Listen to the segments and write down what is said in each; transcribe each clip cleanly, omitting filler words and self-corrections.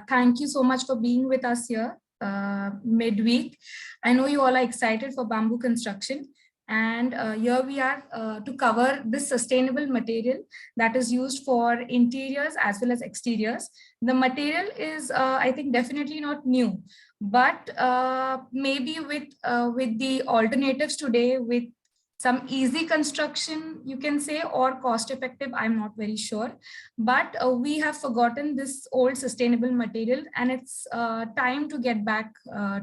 Thank you so much for being with us here midweek. I know you all are excited for bamboo construction. And here we are to cover this sustainable material that is used for interiors as well as exteriors. The material is, I think, definitely not new, but maybe with the alternatives today, with some easy construction, you can say, or cost effective, I'm not very sure. But we have forgotten this old sustainable material, and it's time to get back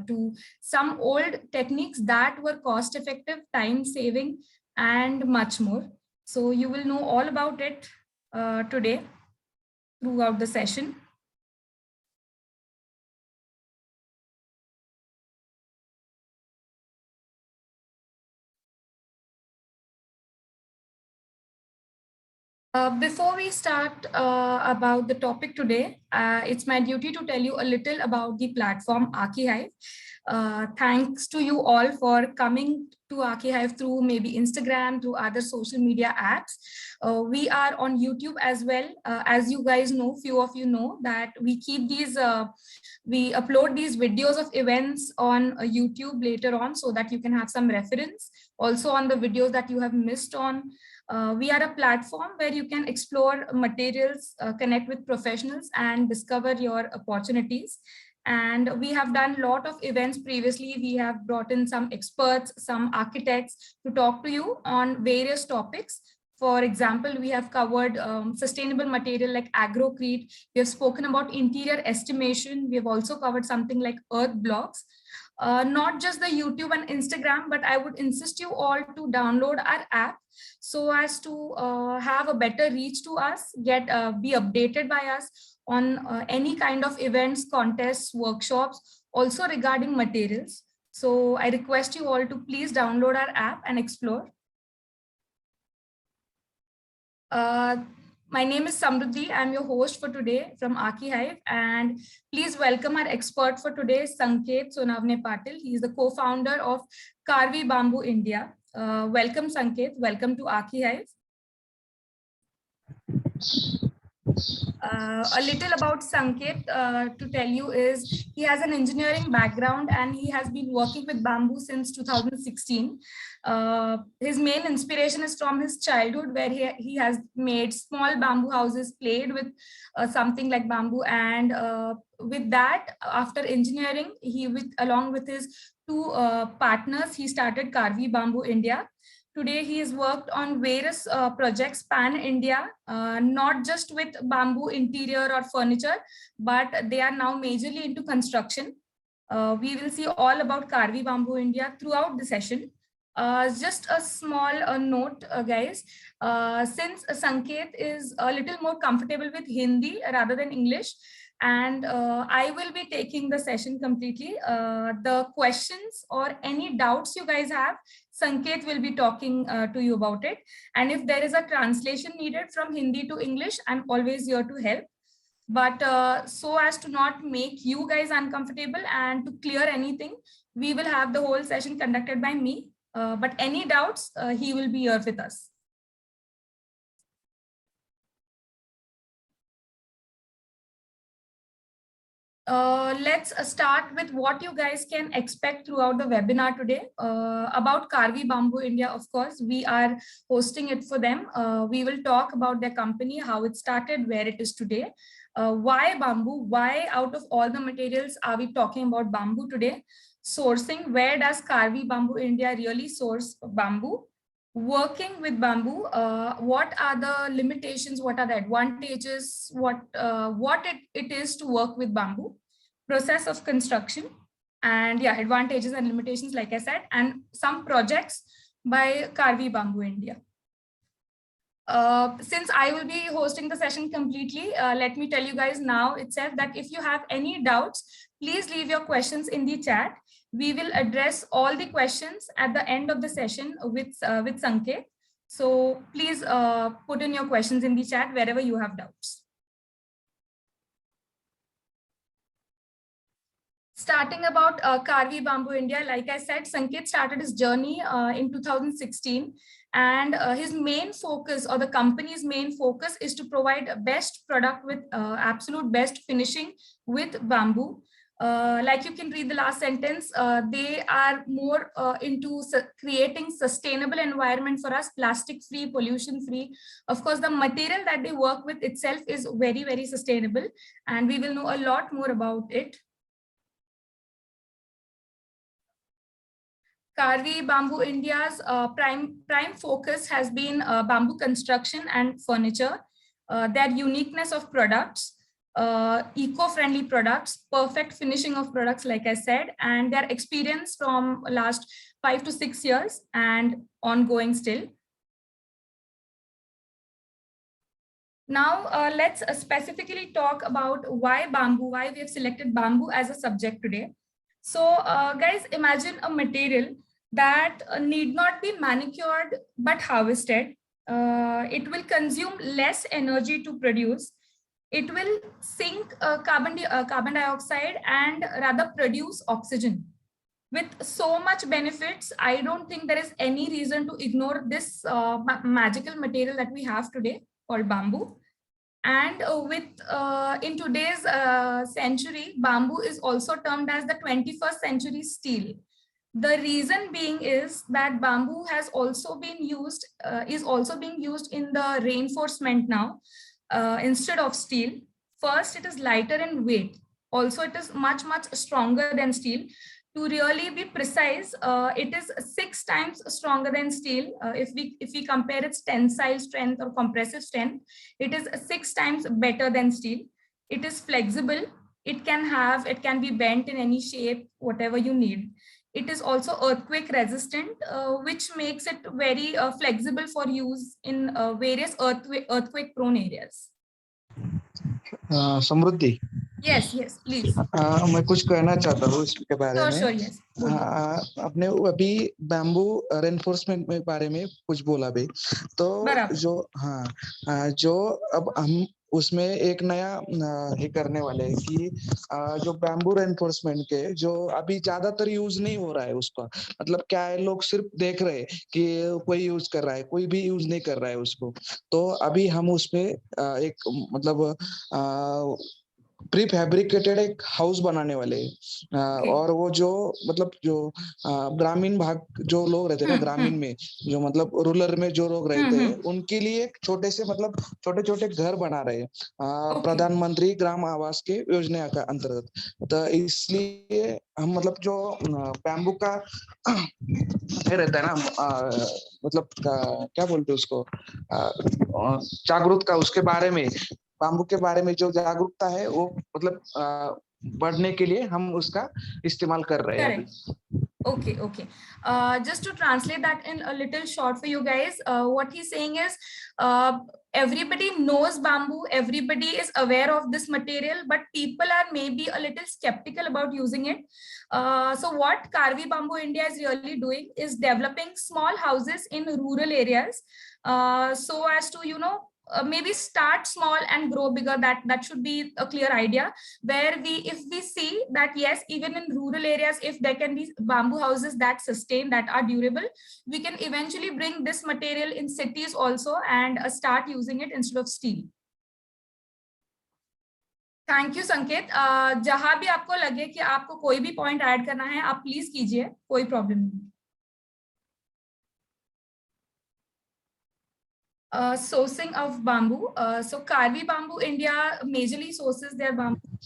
to some old techniques that were cost effective, time saving, and much more. So you will know all about it today throughout the session. Before we start about the topic today, it's my duty to tell you a little about the platform ArchiHive. Thanks to you all for coming to ArchiHive through maybe Instagram, through other social media apps. We are on YouTube as well. As you guys know, few of you know that we keep these, we upload these videos of events on YouTube later on so that you can have some reference. Also on the videos that you have missed on. We are a platform where you can explore materials, connect with professionals, and discover your opportunities. And we have done a lot of events previously. We have brought in some experts, some architects to talk to you on various topics. For example, we have covered sustainable material like agrocrete. We have spoken about interior estimation. We have also covered something like earth blocks. Not just the YouTube and Instagram, but I would insist you all to download our app so as to have a better reach to us, be updated by us on any kind of events, contests, workshops, also regarding materials. So I request you all to please download our app and explore. My name is Samruddhi. I'm your host for today from ArchiHive, and please welcome our expert for today, Sanket Sonavne Patil. He is the co-founder of Karvi Bamboo India. Welcome, Sanket. Welcome to ArchiHive. A little about Sanket to tell you is he has an engineering background and he has been working with bamboo since 2016. His main inspiration is from his childhood, where he has made small bamboo houses, played with something like bamboo, and with that, after engineering, along with his two partners, he started Karvi Bamboo India. Today, he has worked on various projects pan-India, not just with bamboo interior or furniture, but they are now majorly into construction. We will see all about Karvi Bamboo India throughout the session. Just a small note, guys, since Sanket is a little more comfortable with Hindi rather than English, and I will be taking the session completely. The questions or any doubts you guys have, Sanket will be talking to you about it. And if there is a translation needed from Hindi to English, I'm always here to help. But so as to not make you guys uncomfortable and to clear anything, we will have the whole session conducted by me. But any doubts, he will be here with us. Let's start with what you guys can expect throughout the webinar today about Karvi Bamboo India. Of course, we are hosting it for them. We will talk about their company, how it started, where it is today, why bamboo, why out of all the materials are we talking about bamboo today, sourcing, where does Karvi Bamboo India really source bamboo, working with bamboo, what are the limitations, what are the advantages, what it is to work with bamboo, process of construction, and yeah, advantages and limitations, like I said, and some projects by Karvi Bamboo India. Since I will be hosting the session completely, let me tell you guys now itself that if you have any doubts, please leave your questions in the chat. We will address all the questions at the end of the session with Sanket. So please put in your questions in the chat wherever you have doubts. Starting about Karvi Bamboo India, like I said, Sanket started his journey in 2016, and his main focus, or the company's main focus, is to provide a best product with absolute best finishing with bamboo. Like you can read the last sentence, they are more into creating sustainable environment for us, plastic free, pollution free. Of course, the material that they work with itself is very, very sustainable, and we will know a lot more about it. Karvi Bamboo India's prime focus has been bamboo construction and furniture, their uniqueness of products, eco-friendly products, perfect finishing of products, like I said, and their experience from last 5 to 6 years and ongoing still. Now, let's specifically talk about why we have selected bamboo as a subject today. So, guys, imagine a material that need not be manicured but harvested. It will consume less energy to produce. It will sink carbon dioxide and rather produce oxygen. With so much benefits, I don't think there is any reason to ignore this magical material that we have today called bamboo. And in today's century, bamboo is also termed as the 21st century steel. The reason being is that bamboo has also been used, is also being used in the reinforcement now instead of steel. First, it is lighter in weight. Also, it is much, much stronger than steel. To really be precise, it is 6 times stronger than steel. If we compare its tensile strength or compressive strength, it is 6 times better than steel. It is flexible. It can be bent in any shape, whatever you need. It is also earthquake resistant, which makes it very flexible for use in various earthquake prone areas. Samriddhi, yes, please. मैं कुछ कहना चाहता हूँ इसके बारे में। Sure, yes. आपने अभी बैम्बू रेनफोर्समेंट में बारे में कुछ बोला भी, तो जो अब हम उसमें एक नया ये करने वाले हैं कि जो बैम्बू रेनफोर्समेंट के जो अभी ज्यादातर यूज नहीं हो रहा है उसका, मतलब क्या है, लोग सिर्फ देख रहे हैं कि कोई यूज कर रहा है, कोई भी यूज नहीं कर रहा है उसको। तो अभी हम उसमें एक मतलब प्री फैब्रिकेटेड एक हाउस बनाने वाले और वो जो मतलब जो ग्रामीण भाग जो लोग रहते हैं ना, ग्रामीण में जो मतलब रूरल में जो लोग रहते हैं, उनके लिए एक छोटे से मतलब छोटे छोटे घर बना रहे हैं प्रधानमंत्री ग्राम आवास के योजना का अंतर्गत। तो इसलिए हम मतलब जो बैम्बू का रहता है ना, मतलब क्या बोलते हैं उसको, जागरूकता, उसके बारे में, बैम्बू के बारे में जो जागरूकता है वो मतलब बढ़ने के लिए हम उसका इस्तेमाल कर रहे हैं अभी। Okay. Just to translate that in a little short for you guys, what he's saying is everybody knows bamboo, everybody is aware of this material, but people are maybe a little skeptical about using it. So what Karvi Bamboo India is really doing is developing small houses in rural areas so as to, maybe start small and grow bigger. That should be a clear idea, where if we see that yes, even in rural areas, if there can be bamboo houses that sustain, that are durable, we can eventually bring this material in cities also and start using it instead of steel. Thank you संकेत। जहां भी आपको लगे कि आपको कोई भी point add करना है, आप प्लीज कीजिए, कोई प्रॉब्लम नहीं। Sourcing of bamboo. So Karvi Bamboo India majorly sources their bamboo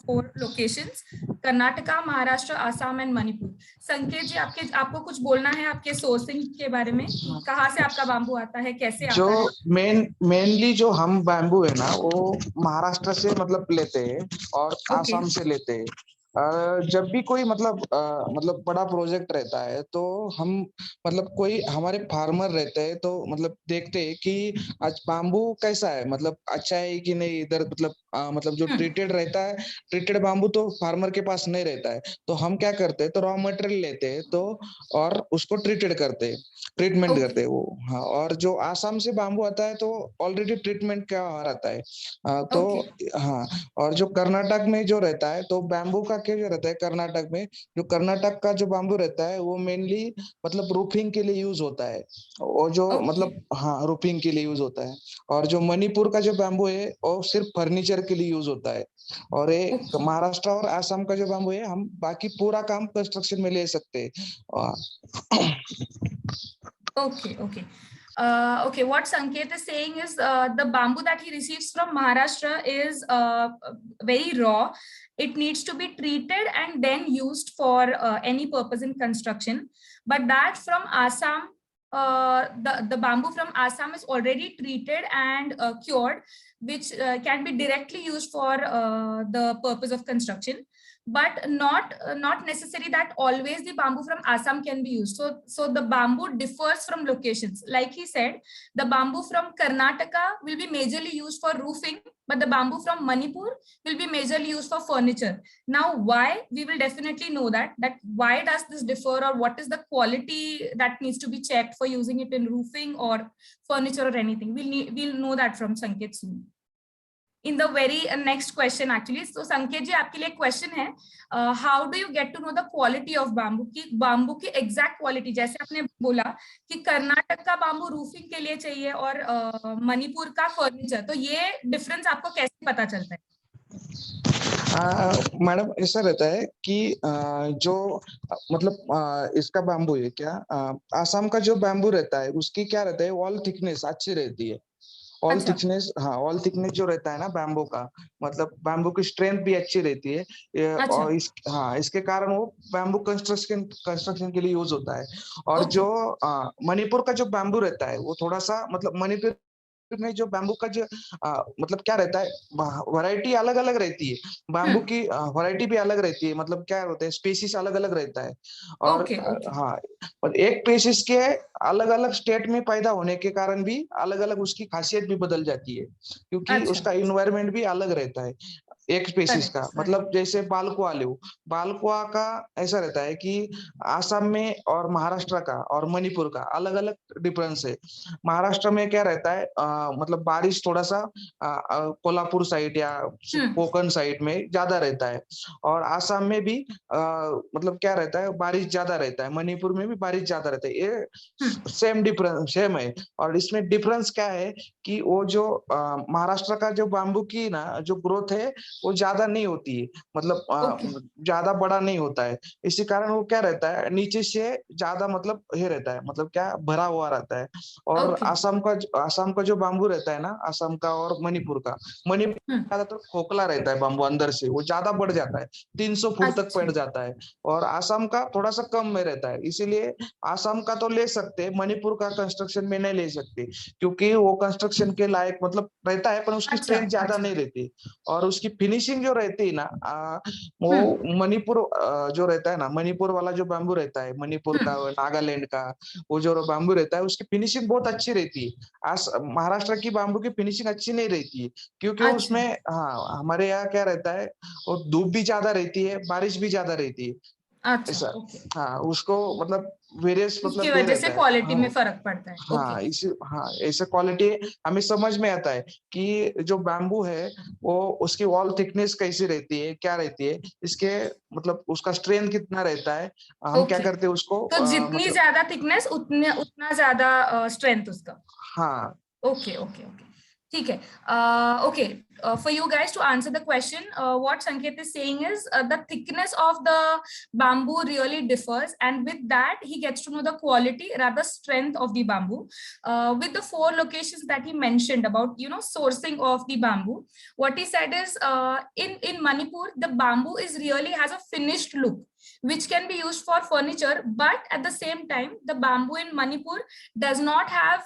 4 locations: Karnataka, Maharashtra, Assam and Manipur. संकेत जी, आपको कुछ बोलना है आपके सोर्सिंग के बारे में, कहाँ से आपका बाम्बू आता है, कैसे आता है? जो मेनली जो हम बैम्बू है ना, वो महाराष्ट्र से मतलब लेते हैं और आसाम से लेते हैं। जब भी कोई मतलब बड़ा प्रोजेक्ट रहता है तो हम मतलब कोई हमारे फार्मर रहते हैं तो मतलब देखते हैं कि आज बाम्बू कैसा है, मतलब अच्छा है कि नहीं, इधर मतलब मतलब जो ट्रीटेड रहता है, ट्रीटेड बाम्बू तो फार्मर के पास नहीं रहता है, तो हम क्या करते हैं, तो रॉ मटेरियल लेते हैं तो और उसको ट्रीटेड करते हैं, ट्रीटमेंट करते हैं वो। हाँ, और जो आसाम से बाम्बू आता है तो ऑलरेडी ट्रीटमेंट का रहता है। तो हाँ, और जो कर्नाटक में जो रहता है तो बैम्बू का क्या जो रहता है कर्नाटक में, जो कर्नाटक का जो बाम्बू रहता है वो मेनली मतलब रूफिंग के लिए यूज होता है, और जो मतलब हाँ रूफिंग के लिए यूज होता है। और जो मणिपुर का जो बैम्बू है वो सिर्फ फर्नीचर के लिए यूज होता है। और ये महाराष्ट्र और आसाम का जो बैम्बू है हम बाकी पूरा काम कंस्ट्रक्शन में ले सकते हैं। Okay, okay. Okay, what Sanket is saying is the bamboo that he receives from Maharashtra is very raw. It needs to be treated and then used for any purpose in construction. But that from Assam, the bamboo from Assam is already treated and cured, which can be directly used for the purpose of construction. But not necessary that always the bamboo from Assam can be used. So the bamboo differs from locations. Like he said, the bamboo from Karnataka will be majorly used for roofing, but the bamboo from Manipur will be majorly used for furniture. Now, why? We will definitely know that why does this differ, or what is the quality that needs to be checked for using it in roofing or furniture or anything. We'll know that from Sanket soon. In the very next question actually, so Sanket ji आपके लिए question है, how do you get to know the quality of bamboo, कि bamboo की exact quality, जैसे आपने बोला कि कर्नाटक का bamboo roofing के लिए चाहिए और मणिपुर का furniture, तो ये difference आपको कैसे पता चलता है? मैडम ऐसा रहता है कि जो मतलब इसका बैम्बू है क्या, आसाम का जो बैम्बू रहता है उसकी क्या रहता है, वॉल थिकनेस अच्छी रहती है। ऑल थिकनेस, हाँ ऑल थिकनेस जो रहता है ना बैम्बू का, मतलब बैम्बू की स्ट्रेंथ भी अच्छी रहती है। और इसके कारण वो बैम्बू कंस्ट्रक्शन के लिए यूज होता है। और जो मणिपुर का जो बैम्बू रहता है वो थोड़ा सा मतलब मणिपुर में जो बैम्बू का जो मतलब क्या रहता है, वैरायटी अलग अलग रहती है, बैम्बू की वैरायटी भी अलग रहती है, मतलब क्या होता है स्पीसीज अलग अलग रहता है। और हाँ, और एक स्पीसीज के अलग अलग स्टेट में पैदा होने के कारण भी अलग अलग उसकी खासियत भी बदल जाती है, क्योंकि उसका इन्वायरमेंट भी अलग रहता है एक स्पीसीज का। मतलब जैसे बालकुआ लो, बालकुआ का ऐसा रहता है कि आसाम में और महाराष्ट्र का और मणिपुर का अलग अलग डिफरेंस है। महाराष्ट्र में क्या रहता है, मतलब बारिश थोड़ा सा कोल्हापुर साइड या कोकण साइड में ज्यादा रहता है, और आसाम में भी मतलब क्या रहता है, बारिश ज्यादा रहता है, मणिपुर में भी बारिश ज्यादा रहता है। ये सेम डिफरेंस सेम है। और इसमें डिफरेंस क्या है कि वो जो महाराष्ट्र का जो बाम्बू की ना जो ग्रोथ है वो ज्यादा नहीं होती है, मतलब ज्यादा बड़ा नहीं होता है। इसी कारण वो क्या रहता है, नीचे से ज्यादा मतलब ये रहता है, मतलब क्या भरा हुआ रहता है। और आसाम का जो बाम्बू रहता है ना, आसाम का और मणिपुर का, मणिपुर ज्यादातर खोखला रहता है बाम्बू, अंदर से वो ज्यादा बढ़ जाता है, 300 फुट तक बढ़ जाता है। और आसाम का थोड़ा सा कम में रहता है, इसीलिए आसाम का तो ले सकते हैं, मणिपुर का कंस्ट्रक्शन में नहीं ले सकते, क्योंकि वो कंस्ट्रक्शन के लायक मतलब रहता है पर उसकी स्ट्रेंथ ज्यादा नहीं रहती। और उसकी फिनिशिंग जो रहती है ना, वो मणिपुर जो रहता है ना, मणिपुर वाला जो बैम्बू रहता है, मणिपुर का नागालैंड का वो जो बैम्बू रहता है उसकी फिनिशिंग बहुत अच्छी रहती है। महाराष्ट्र की बैम्बू की फिनिशिंग अच्छी नहीं रहती है, क्योंकि उसमें हाँ हमारे यहाँ क्या रहता है, वो धूप भी ज्यादा रहती है, बारिश भी ज्यादा रहती है। ऐसा हाँ, उसको मतलब वेरियस मतलब वजह से क्वालिटी में फर्क पड़ता है। हाँ इसी हाँ ऐसे क्वालिटी हमें समझ में आता है कि जो बैम्बू है वो उसकी वॉल थिकनेस कैसी रहती है, क्या रहती है, इसके मतलब उसका स्ट्रेंथ कितना रहता है, हम क्या करते हैं उसको, तो जितनी ज्यादा थिकनेस उतना ज्यादा स्ट्रेंथ उसका। हाँ ओके ओके ओके ठीक है। Okay, for you guys to answer the question, what Sanket is saying is the thickness of the bamboo really differs, and with that he gets to know the quality, rather strength of the bamboo. With the 4 locations that he mentioned about, sourcing of the bamboo, what he said is in Manipur the bamboo is really has a finished look which can be used for furniture, but at the same time the bamboo in Manipur does not have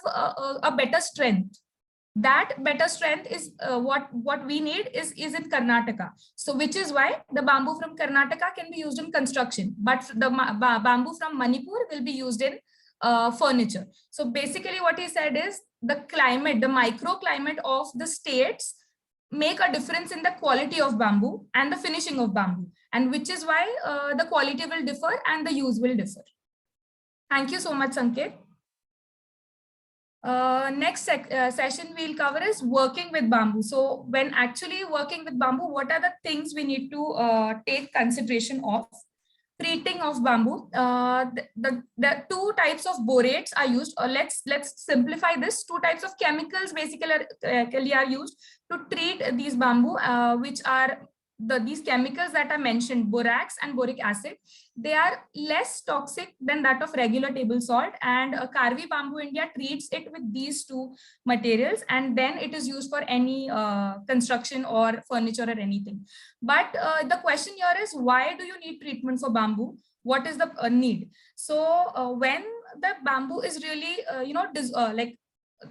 a better strength. That better strength is what we need is in Karnataka. So which is why the bamboo from Karnataka can be used in construction, but the bamboo from Manipur will be used in furniture. So basically what he said is the climate, the microclimate of the states make a difference in the quality of bamboo and the finishing of bamboo, and which is why the quality will differ and the use will differ. Thank you so much, Sanket. Next session we'll cover is working with bamboo. So when actually working with bamboo, what are the things we need to take consideration of? Treating of bamboo. The two types of borates are used. Let's simplify this. Two types of chemicals basically are used to treat these bamboo, which are these chemicals that are mentioned, borax and boric acid. They are less toxic than that of regular table salt, and Karvi Bamboo India treats it with these two materials, and then it is used for any construction or furniture or anything. But the question here is, why do you need treatment for bamboo? What is the need? So when the bamboo is really,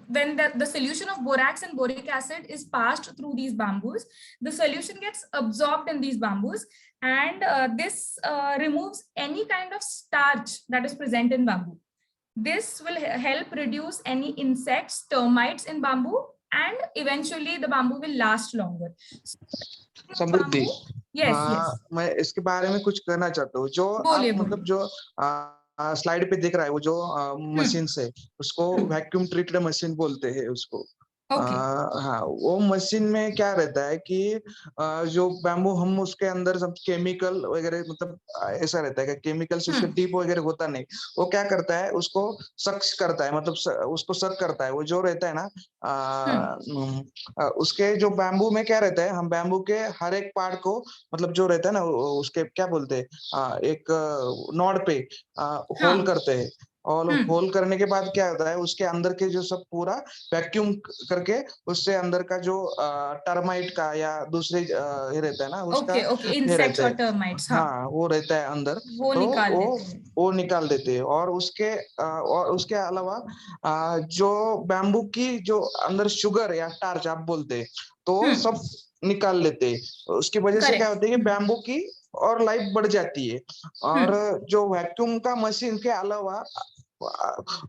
when the solution of borax and boric acid is passed through these bamboos, the solution gets absorbed in these bamboos, and this removes any kind of starch that is present in bamboo. This will help reduce any insects, termites in bamboo, and eventually the bamboo will last longer. Samriddhi, yes. मैं इसके बारे में कुछ कहना चाहता हूँ. जो आप मतलब जो स्लाइड पे दिख रहा है, वो जो मशीन से, उसको वैक्यूम ट्रीटेड मशीन बोलते हैं उसको. हाँ, वो मशीन में क्या रहता है कि जो बैम्बू हम उसके अंदर सब केमिकल वगैरह, मतलब ऐसा रहता है कि केमिकल्स उसके डीप वगैरह होता नहीं. वो क्या करता है, उसको सक्स करता है, मतलब उसको सक करता है. वो जो रहता है ना, उसके जो बैम्बू में क्या रहता है, हम बैम्बू के हर एक पार्ट को, मतलब जो रहता है ना, उसके क्या बोलते हैं, एक नॉड पे होल करते हैं. और होल करने के बाद क्या होता है, उसके अंदर के जो सब पूरा वैक्यूम करके उससे अंदर का जो टर्माइट का या दूसरे ये रहता है ना, उसका इंसेक्ट्स और टर्माइट्स, हाँ, वो रहता है अंदर, तो वो निकाल देते हैं. और उसके अलावा जो बैम्बू की जो अंदर शुगर या स्टार्च आप बोलते हैं, तो सब निकाल लेते हैं. उसकी वजह से क्या होता है कि बैम्बू की और लाइफ बढ़ जाती है. और जो वैक्यूम का मशीन के अलावा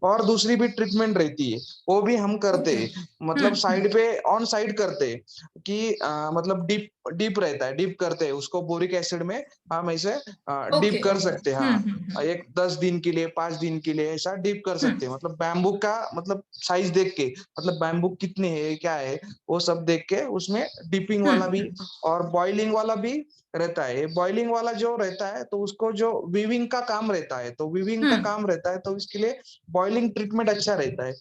और दूसरी भी ट्रीटमेंट रहती है, वो भी हम करते हैं. मतलब साइड पे ऑन साइड करते हैं कि मतलब डीप रहता है, डीप करते हैं उसको. बोरिक एसिड में हम ऐसे डीप कर सकते हैं. हाँ, एक 10 दिन के लिए, 5 दिन के लिए ऐसा डीप कर सकते हैं. मतलब बैम्बू का मतलब साइज देख के, मतलब बैम्बू कितने है, क्या है, वो सब देख के उसमें डीपिंग वाला भी और बॉइलिंग वाला भी रहता है. बॉइलिंग वाला जो रहता है, तो उसको जो वीविंग का काम रहता है, तो वीविंग का काम रहता है, तो इसके लिए बॉइलिंग ट्रीटमेंट अच्छा रहता है.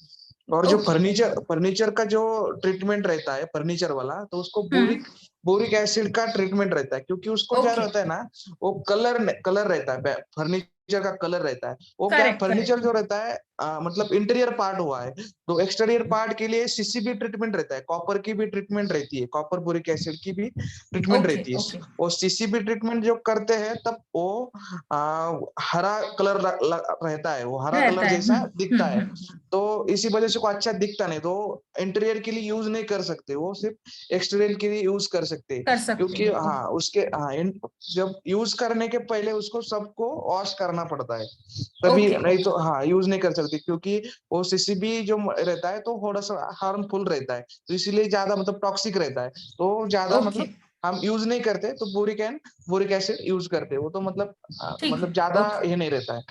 और जो फर्नीचर का जो ट्रीटमेंट रहता है, फर्नीचर वाला, तो उसको बोरिक एसिड का ट्रीटमेंट रहता है. क्योंकि उसको क्या रहता है ना, वो कलर रहता है, फर्नीचर का कलर रहता है. वो क्या, फर्नीचर जो रहता है मतलब इंटीरियर पार्ट हुआ है, तो एक्सटीरियर पार्ट के लिए सीसीबी ट्रीटमेंट रहता है, कॉपर की भी ट्रीटमेंट रहती है, कॉपर बोरिक एसिड की भी ट्रीटमेंट रहती है. और सीसीबी ट्रीटमेंट जो करते हैं, तब वो हरा कलर रहता है, वो हरा कलर जैसा दिखता है. तो इसी वजह से को अच्छा दिखता नहीं, तो इंटीरियर के लिए यूज नहीं कर सकते, वो सिर्फ एक्सटीरियर के लिए यूज कर सकते. क्योंकि हाँ, उसके जब यूज करने के पहले उसको सबको वॉश करना पड़ता है, तभी. नहीं तो हाँ, यूज नहीं कर सकते, क्योंकि वो सीसीबी जो रहता है, तो थोड़ा सा हार्मफुल रहता है, तो इसीलिए ज्यादा मतलब टॉक्सिक रहता है, तो ज्यादा मतलब हम यूज नहीं करते. तो बोरिक एसिड यूज करते, वो तो मतलब ज्यादा ये नहीं रहता है,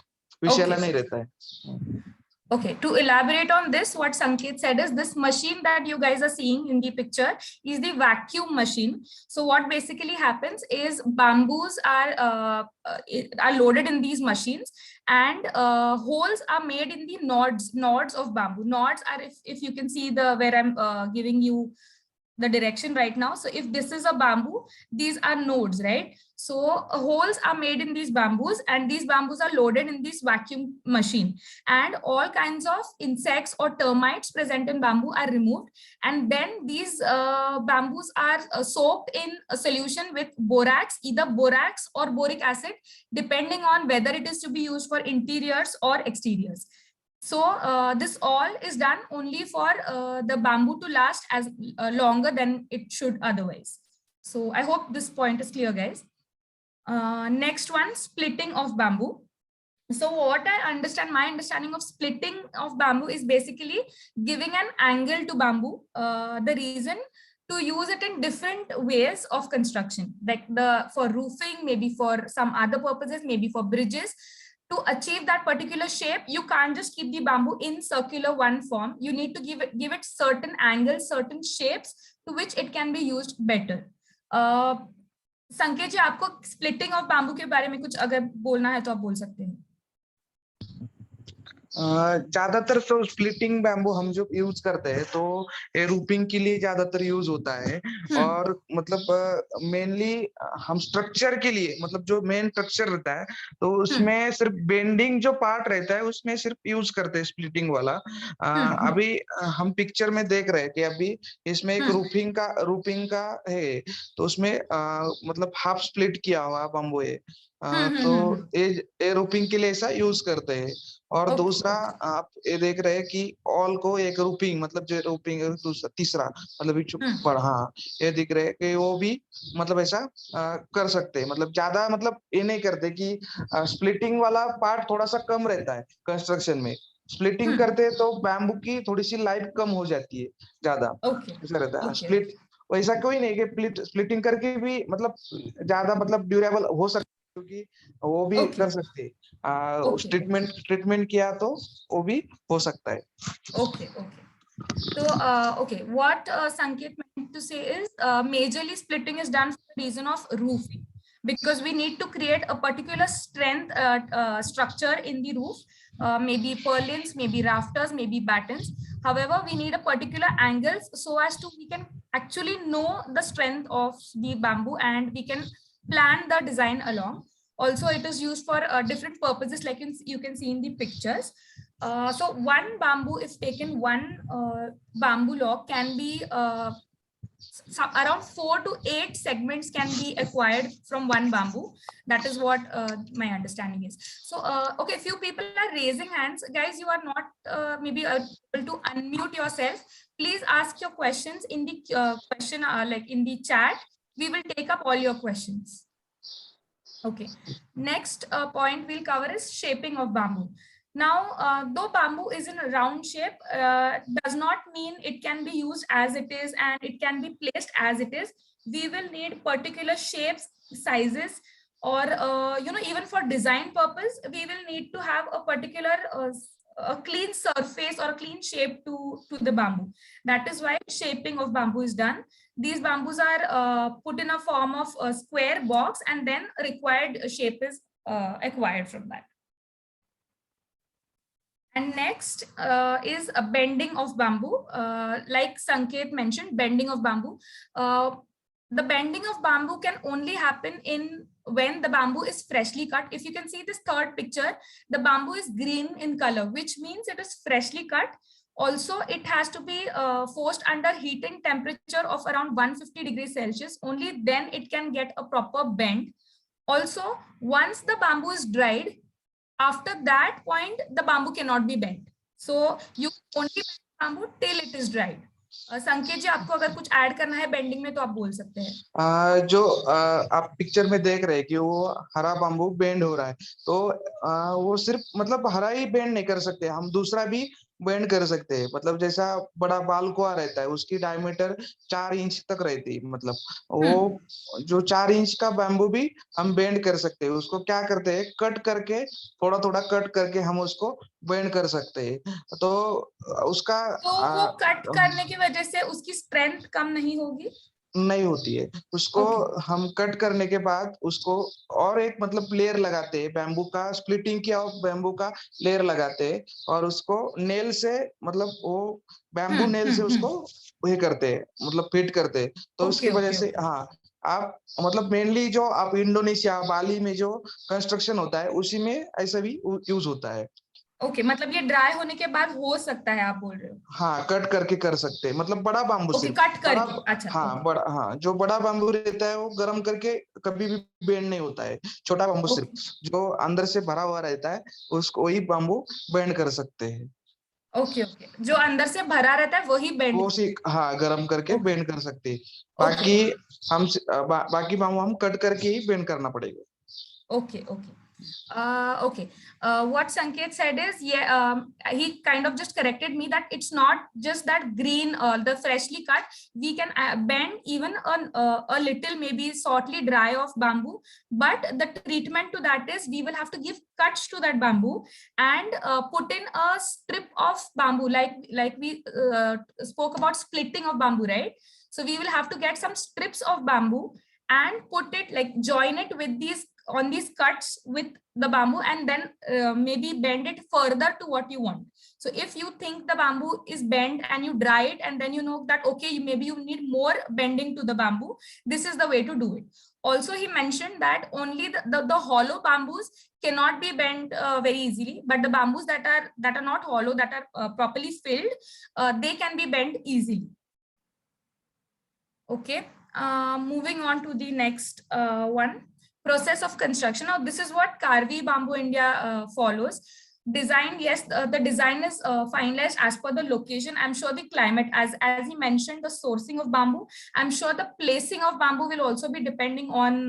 विषैला नहीं रहता है. Okay, to elaborate on this, what Sanket said is, this machine that you guys are seeing in the picture is the vacuum machine. So what basically happens is, bamboos are loaded in these machines, and holes are made in the nodes of bamboo. Nodes are, if you can see where I'm giving you the direction right now. So if this is a bamboo, these are nodes, right? So holes are made in these bamboos, and these bamboos are loaded in this vacuum machine, and all kinds of insects or termites present in bamboo are removed, and then these bamboos are soaked in a solution with borax, either borax or boric acid, depending on whether it is to be used for interiors or exteriors. So this all is done only for the bamboo to last as longer than it should otherwise. So I hope this point is clear, guys. Next one, splitting of bamboo. So what I understand, my understanding of splitting of bamboo is basically giving an angle to bamboo. The reason to use it in different ways of construction, like for roofing, maybe for some other purposes, maybe for bridges. To achieve that particular shape, you can't just keep the bamboo in circular one form. You need to give it certain angles, certain shapes to which it can be used better. संकेत जी, आपको splitting of bamboo के बारे में कुछ अगर बोलना है तो आप बोल सकते हैं। ज्यादातर तो स्प्लिटिंग बैम्बू हम जो यूज करते हैं तो ये रूपिंग के लिए ज्यादातर यूज होता है। और मतलब मेनली हम स्ट्रक्चर के लिए, मतलब जो मेन स्ट्रक्चर रहता है तो उसमें सिर्फ बेंडिंग जो पार्ट रहता है उसमें सिर्फ यूज करते हैं स्प्लिटिंग वाला। अभी हम पिक्चर में देख रहे हैं कि अभी इसमें एक रूपिंग का है, तो उसमें मतलब हाफ स्प्लिट किया हुआ बैम्बू है। तो ये रूपिंग के लिए ऐसा यूज करते हैं। और दूसरा आप ये देख रहे हैं कि ऑल को एक रूपिंग, मतलब जो रूपिंग तीसरा मतलब हाँ, ये दिख रहे हैं कि वो भी मतलब ऐसा कर सकते हैं। मतलब ज्यादा मतलब ये नहीं करते कि स्प्लिटिंग वाला पार्ट थोड़ा सा कम रहता है कंस्ट्रक्शन में। स्प्लिटिंग करते हैं तो बैम्बू की थोड़ी सी लाइफ कम हो जाती है ज्यादा, ऐसा रहता है। स्प्लिट वैसा कोई नहीं कि स्प्लिटिंग करके भी मतलब ज्यादा मतलब ड्यूरेबल हो सकता है, क्योंकि वो भी कर सकते हैं। ट्रीटमेंट किया तो वो भी हो सकता है। Okay So, okay, what Sanket meant to say is majorly splitting is done for the reason of roofing, because we need to create a particular strength structure in the roof, maybe purlins, maybe rafters, maybe battens. However, we need a particular angles so as to we can actually know the strength of the bamboo and we can plan the design along. Also, it is used for different purposes, like you can see in the pictures. So one bamboo, if taken, one bamboo log can be around 4 to 8 segments can be acquired from one bamboo. That is what my understanding is. So okay, few people are raising hands. Guys, you are not maybe able to unmute yourself. Please ask your questions in the question like in the chat. We will take up all your questions. Okay, next point we'll cover is shaping of bamboo. Now, though bamboo is in a round shape, does not mean it can be used as it is and it can be placed as it is. We will need particular shapes, sizes, or even for design purpose, we will need to have a particular a clean surface or a clean shape to the bamboo. That is why shaping of bamboo is done. These bamboos are put in a form of a square box and then required shape is acquired from that. And next is a bending of bamboo. Like Sanket mentioned, bending of bamboo. The bending of bamboo can only happen when the bamboo is freshly cut. If you can see this third picture, the bamboo is green in color, which means it is freshly cut. Also, it has to be forced under heating temperature of around 150 degrees Celsius. Only then it can get a proper bend. Also, once the bamboo is dried, after that point, the bamboo cannot be bent. So, you only bend bamboo till it is dried. संकेत जी, आपको अगर कुछ add करना है bending में तो आप बोल सकते हैं। जो आप पिक्चर में देख रहे हैं कि वो हरा बाम्बू बेंड हो रहा है, तो वो सिर्फ मतलब हरा ही बेंड नहीं कर सकते, हम दूसरा भी बेंड कर सकते हैं। मतलब जैसा बड़ा बालकुआ रहता है उसकी डायमीटर 4 इंच तक रहती है, मतलब वो जो 4 इंच का बैम्बू भी हम बेंड कर सकते हैं। उसको क्या करते हैं, कट करके थोड़ा थोड़ा कट करके हम उसको बेंड कर सकते हैं। तो उसका वो कट करने की वजह से उसकी स्ट्रेंथ कम नहीं होगी? नहीं होती है। उसको हम कट करने के बाद उसको और एक मतलब लेयर लगाते हैं, बैम्बू का स्प्लिटिंग किया बैम्बू का लेयर लगाते हैं और उसको नेल से मतलब वो बैम्बू नेल से उसको ये करते हैं, मतलब फिट करते हैं। तो उसकी वजह से हाँ, आप मतलब मेनली जो आप इंडोनेशिया बाली में जो कंस्ट्रक्शन होता है उसी में ऐसा भी यूज होता है। ओके, मतलब ये ड्राई होने के बाद हो सकता है, आप बोल रहे हो? हाँ, कट करके कर सकते हैं, मतलब बड़ा बाम्बू सिर्फ कट करके। अच्छा, हाँ बड़ा, हाँ जो बड़ा बाम्बू रहता है वो गरम करके कभी भी बेंड नहीं होता है। छोटा बाम्बू सिर्फ जो अंदर से भरा हुआ रहता है उसको वही बाम्बू बेंड कर सकते हैं। ओके, जो अंदर से भरा रहता है वही बेंड, वो सी हाँ गरम करके बेंड कर सकते हैं। बाकी बाकी बाम्बू हम कट करके ही बेंड करना पड़ेगा। Okay. Okay. What Sanket said is, yeah, he kind of just corrected me that it's not just that green, the freshly cut. We can bend even a little, maybe shortly dry of bamboo. But the treatment to that is we will have to give cuts to that bamboo and put in a strip of bamboo, like we spoke about splitting of bamboo, right? So we will have to get some strips of bamboo and put it, like join it with these cuts with the bamboo, and then maybe bend it further to what you want. So if you think the bamboo is bent and you dry it, and then you know that okay, maybe you need more bending to the bamboo, this is the way to do it. Also, he mentioned that only the hollow bamboos cannot be bent very easily, but the bamboos that are not hollow, that are properly filled, they can be bent easily. Okay, moving on to the next one. Process of construction. Now, this is what Karvi Bamboo India follows. Design, yes, the design is finalized as per the location. I'm sure the climate, as he mentioned, the sourcing of bamboo. I'm sure the placing of bamboo will also be depending on,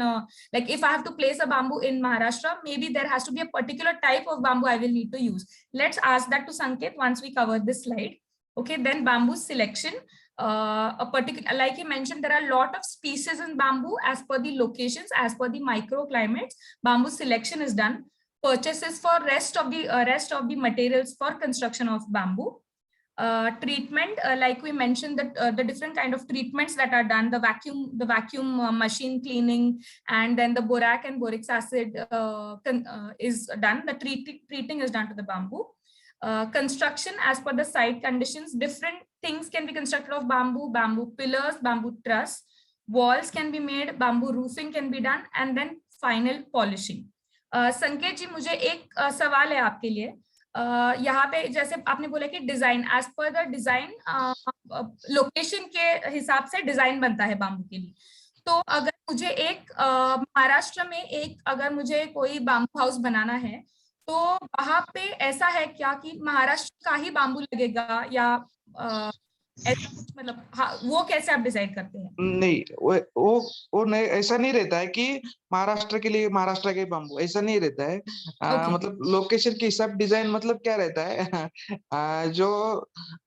like if I have to place a bamboo in Maharashtra, maybe there has to be a particular type of bamboo I will need to use. Let's ask that to Sanket once we cover this slide. Okay, then bamboo selection. A particular, like he mentioned, there are a lot of species in bamboo as per the locations, as per the microclimates. Bamboo selection is done. Purchases for rest of the materials for construction of bamboo. Treatment, like we mentioned, that the different kind of treatments that are done, the vacuum machine cleaning, and then the borax and boric acid is done. The treating is done to the bamboo. Construction as per the site conditions. Different things can be constructed of bamboo: bamboo pillars, bamboo truss, walls can be made, bamboo roofing can be done, and then final polishing. संकेत जी, मुझे एक सवाल है आपके लिए. यहाँ पे जैसे आपने बोला कि design, as per the design location के हिसाब से डिजाइन बनता है बाम्बू के लिए. तो अगर मुझे एक महाराष्ट्र में अगर मुझे कोई बाम्बू हाउस बनाना है, तो वहां पे ऐसा है क्या कि महाराष्ट्र का ही बाम्बू लगेगा, या मतलब वो कैसे आप डिसाइड करते हैं? नहीं, वो नहीं, ऐसा नहीं रहता है कि महाराष्ट्र के लिए महाराष्ट्र के बाम्बू, ऐसा नहीं रहता है. मतलब लोकेशन के हिसाब डिजाइन मतलब क्या रहता है, जो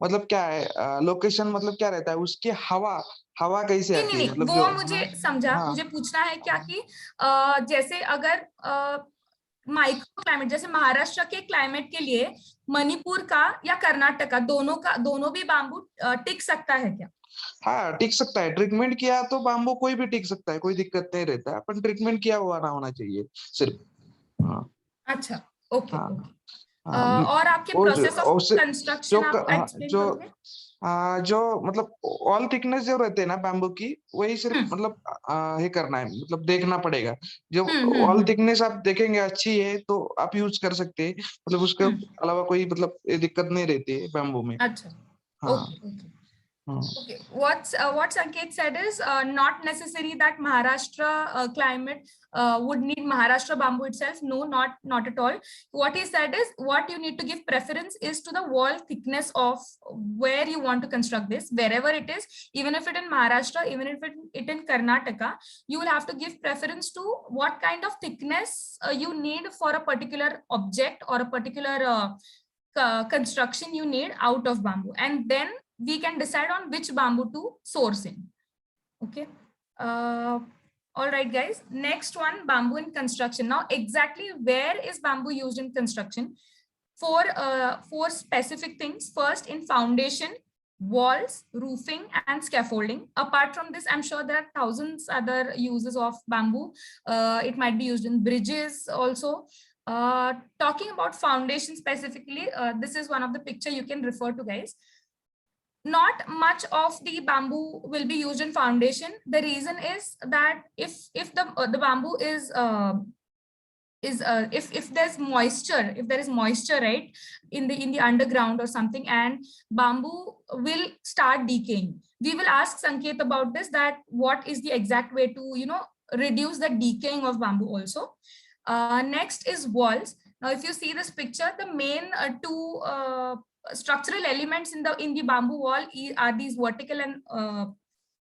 मतलब क्या है लोकेशन, मतलब क्या रहता है उसकी हवा कैसे आती है, मतलब वो मुझे समझा. मुझे पूछना है क्या कि जैसे अगर माइक्रो क्लाइमेट, जैसे महाराष्ट्र के क्लाइमेट के लिए मणिपुर का या कर्नाटक का, दोनों भी बाम्बू टिक सकता है क्या? हाँ, टिक सकता है. ट्रीटमेंट किया तो बाम्बू कोई भी टिक सकता है, कोई दिक्कत नहीं रहता है, पर ट्रीटमेंट किया हुआ ना होना चाहिए सिर्फ. हाँ. अच्छा, ओके. और आपके प्रोसेस ऑफ कंस्ट्रक्शन आप एक्सप्लेन करोगे? जो मतलब ऑल थिकनेस जो रहते हैं ना बैम्बू की, वही सिर्फ मतलब ये करना है, मतलब देखना पड़ेगा. जो ऑल थिकनेस आप देखेंगे अच्छी है तो आप यूज कर सकते हैं, मतलब उसके अलावा कोई मतलब दिक्कत नहीं रहती है बैम्बू में. अच्छा, okay. Okay, what Sanket said is not necessary that Maharashtra climate would need Maharashtra bamboo itself. No, not at all. What he said is what you need to give preference is to the wall thickness of where you want to construct this, wherever it is, even if it in Maharashtra, even if it in Karnataka, you will have to give preference to what kind of thickness you need for a particular object or a particular construction you need out of bamboo, and then we can decide on which bamboo to source in. Okay. All right, guys. Next one, bamboo in construction. Now, exactly where is bamboo used in construction? For specific things. First, in foundation, walls, roofing, and scaffolding. Apart from this, I'm sure there are thousands other uses of bamboo. It might be used in bridges also. Talking about foundation specifically, this is one of the picture you can refer to, guys. Not much of the bamboo will be used in foundation. The reason is that if the bamboo is if there's moisture, if there is moisture, right, in the underground or something, and bamboo will start decaying. We will ask Sanket about this, that what is the exact way to reduce the decaying of bamboo also. Next is walls. Now, if you see this picture, the main two structural elements in the bamboo wall are these vertical and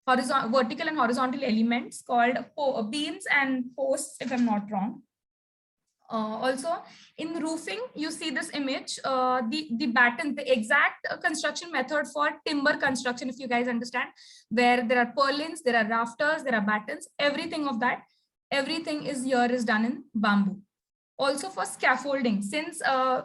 horizontal elements called beams and posts, if I'm not wrong. Also in roofing, you see this image, the batten, the exact construction method for timber construction, if you guys understand, where there are purlins, there are rafters, there are battens, everything of that, everything is done in bamboo. Also for scaffolding, since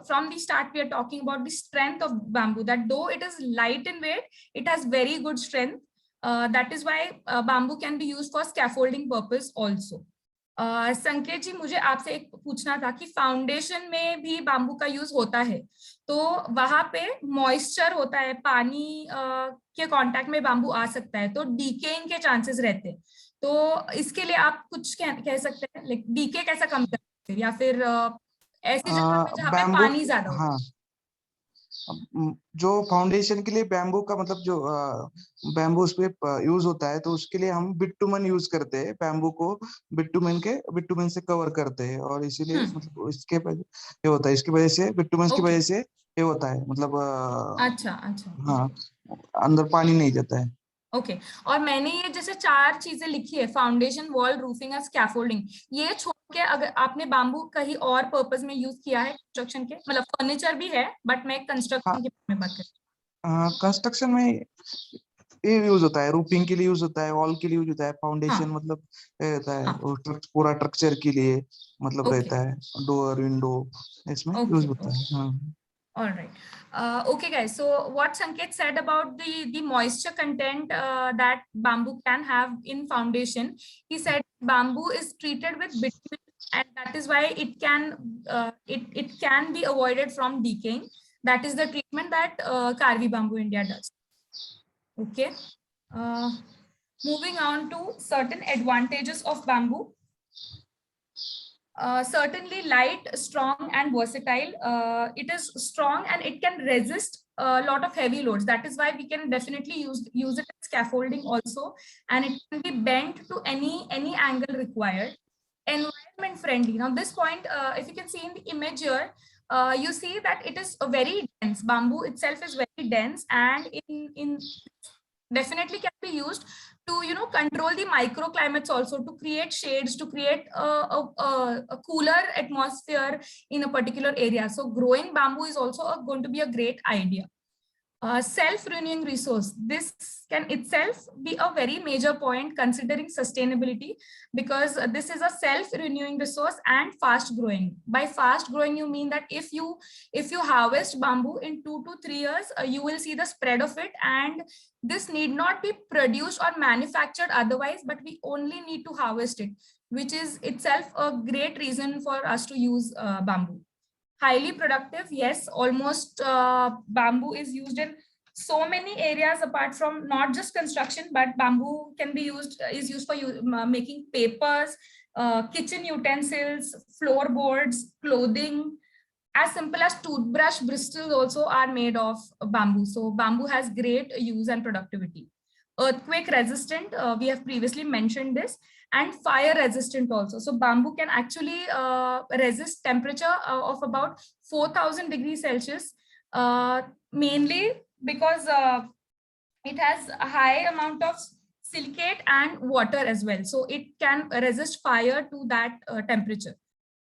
from the start we are talking about the strength of bamboo, that though it is light in weight, it has very good strength. That is why bamboo can be used for scaffolding purpose also. संकेत जी, मुझे आपसे एक पूछना था कि foundation में भी bamboo का यूज होता है, तो वहां पे मॉइस्चर होता है, पानी के कांटेक्ट में बाम्बू आ सकता है, तो डीकेइंग के चांसेस रहते हैं, तो इसके लिए आप कुछ कह सकते हैं, लाइक डीके कैसा कम कर सकते हैं, या फिर ऐसी जगह पे जहाँ पे बैम्बू, पानी ज्यादा हो? हाँ, जो फाउंडेशन के लिए बैम्बू का मतलब जो बैम्बू उस पे यूज होता है, तो उसके लिए हम बिटुमेन यूज करते हैं, बैम्बू को बिटुमेन से कवर करते हैं, और इसीलिए मतलब इसके ये होता है, इसकी वजह से बिटुमेन की वजह से ये होता है, मतलब अच्छा अच्छा, हाँ, अंदर पानी नहीं जाता है। ओके और मैंने ये जैसे 4 चीजें लिखी है, फाउंडेशन, वॉल, रूफिंग और स्कैफोल्डिंग, ये छोड़ के अगर आपने बाम्बू कहीं और पर्पस में यूज किया है कंस्ट्रक्शन के, मतलब फर्नीचर भी है, बट मैं कंस्ट्रक्शन के बारे में बात कर रही हूँ। कंस्ट्रक्शन में ये यूज होता है, रूफिंग के लिए यूज होता है, वॉल के लिए यूज होता है, फाउंडेशन मतलब रहता है पूरा स्ट्रक्चर के लिए, मतलब रहता है, डोर विंडो इसमें यूज होता है। हाँ, all right. Okay guys, so what Sanket said about the moisture content that bamboo can have in foundation, he said bamboo is treated with bitumen, and that is why it can be avoided from decaying. That is the treatment that Karvi Bamboo India does. Okay, moving on to certain advantages of bamboo. Certainly light, strong and versatile. It is strong and it can resist a lot of heavy loads. That is why we can definitely use it as scaffolding also, and it can be bent to any angle required. Environment friendly. Now this point, if you can see in the image here, you see that it is a very dense. Bamboo itself is very dense, and in definitely can be used to control the microclimates also, to create shades, to create a cooler atmosphere in a particular area. So growing bamboo is also going to be a great idea. Self-renewing resource, this can itself be a very major point considering sustainability, because this is a self-renewing resource and fast growing. By fast growing, you mean that if you harvest bamboo in 2 to 3 years, you will see the spread of it, and this need not be produced or manufactured otherwise, but we only need to harvest it, which is itself a great reason for us to use bamboo. Highly productive, yes, almost bamboo is used in so many areas apart from not just construction, but bamboo can be is used for making papers, kitchen utensils, floorboards, clothing. As simple as toothbrush bristles also are made of bamboo. So bamboo has great use and productivity. Earthquake resistant, we have previously mentioned this, and fire resistant also. So bamboo can actually resist temperature of about 4,000 degrees Celsius, mainly because it has a high amount of silicate and water as well. So it can resist fire to that temperature.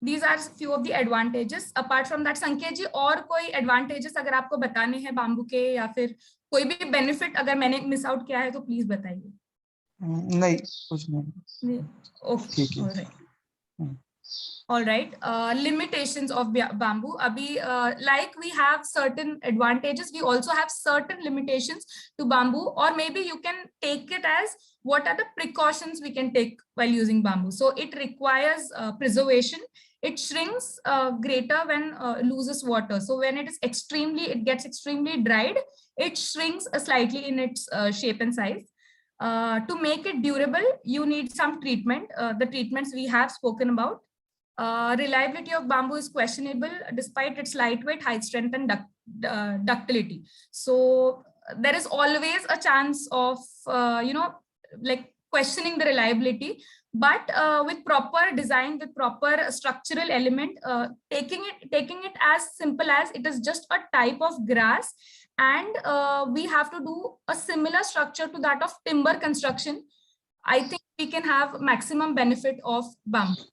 These are few of the advantages. Apart from that, संकेत जी और कोई advantages अगर आपको बताने हैं bamboo के, या फिर कोई भी benefit अगर मैंने मिस आउट किया है तो प्लीज बताइए। नहीं, कुछ नहीं। Okay, all right. Limitations of bamboo. Abhi, like we have certain advantages, we also have certain limitations to bamboo, or maybe you can take it as what are the precautions we can take while using bamboo. So it requires preservation. It shrinks greater when loses water. So when it gets extremely dried, it shrinks slightly in its shape and size. To make it durable, you need some treatment. The treatments we have spoken about. Reliability of bamboo is questionable despite its lightweight, high strength and ductility. So there is always a chance of like questioning the reliability, but with proper design, with proper structural element, taking it as simple as it is just a type of grass, and we have to do a similar structure to that of timber construction, I think we can have maximum benefit of bamboo.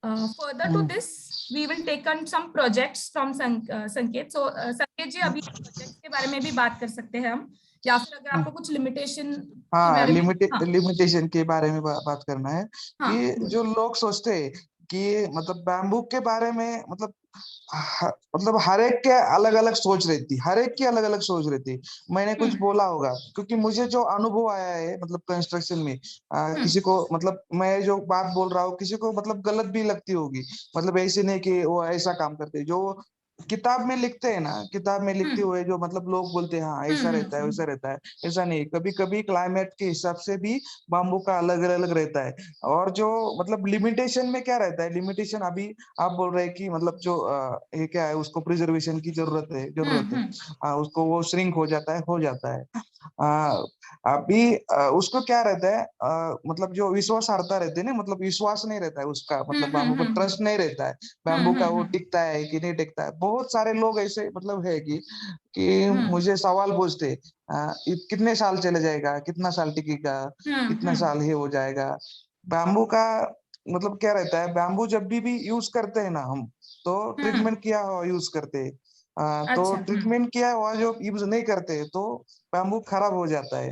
Further to this, we will take on some projects from संकेत. So संकेत जी, अभी projects के बारे में भी बात कर सकते हैं हम, या फिर अगर आपको कुछ लिमिटेशन के बारे में, लिमिटेशन के बारे में बात करना है कि जो लोग सोचते हैं कि मतलब बैम्बू के बारे में मतलब हर एक के अलग अलग सोच रहती, हर एक की अलग अलग सोच रहती। मैंने कुछ बोला होगा क्योंकि मुझे जो अनुभव आया है मतलब कंस्ट्रक्शन में, किसी को मतलब मैं जो बात बोल रहा हूँ किसी को मतलब गलत भी लगती होगी, मतलब ऐसे नहीं कि वो ऐसा काम करते जो किताब में लिखते हैं ना, किताब में लिखते हुए जो मतलब लोग बोलते हैं हाँ ऐसा रहता है वैसा रहता है, ऐसा नहीं। कभी कभी क्लाइमेट के हिसाब से भी बाम्बू का अलग अलग रहता है। और जो मतलब लिमिटेशन में क्या रहता है, लिमिटेशन अभी आप बोल रहे हैं कि मतलब जो ये क्या है उसको प्रिजर्वेशन की जरूरत है, उसको वो श्रिंक हो जाता है। अभी उसको क्या रहता है, मतलब जो विश्वासार्हता रहती है ना, मतलब विश्वास नहीं रहता है उसका, मतलब बाम्बू को ट्रस्ट नहीं रहता है बैम्बू का, वो टिकता है कि नहीं टिकता है। बहुत सारे लोग ऐसे मतलब है कि मुझे सवाल पूछते, कितने साल चले जाएगा, कितना साल टिकेगा, कितना साल ये हो जाएगा। बैम्बू का मतलब क्या रहता है, बैम्बू जब भी यूज करते हैं ना हम, तो ट्रीटमेंट किया हुआ यूज करते हैं। तो ट्रीटमेंट किया हुआ जो यूज नहीं करते तो बैम्बू खराब हो जाता है।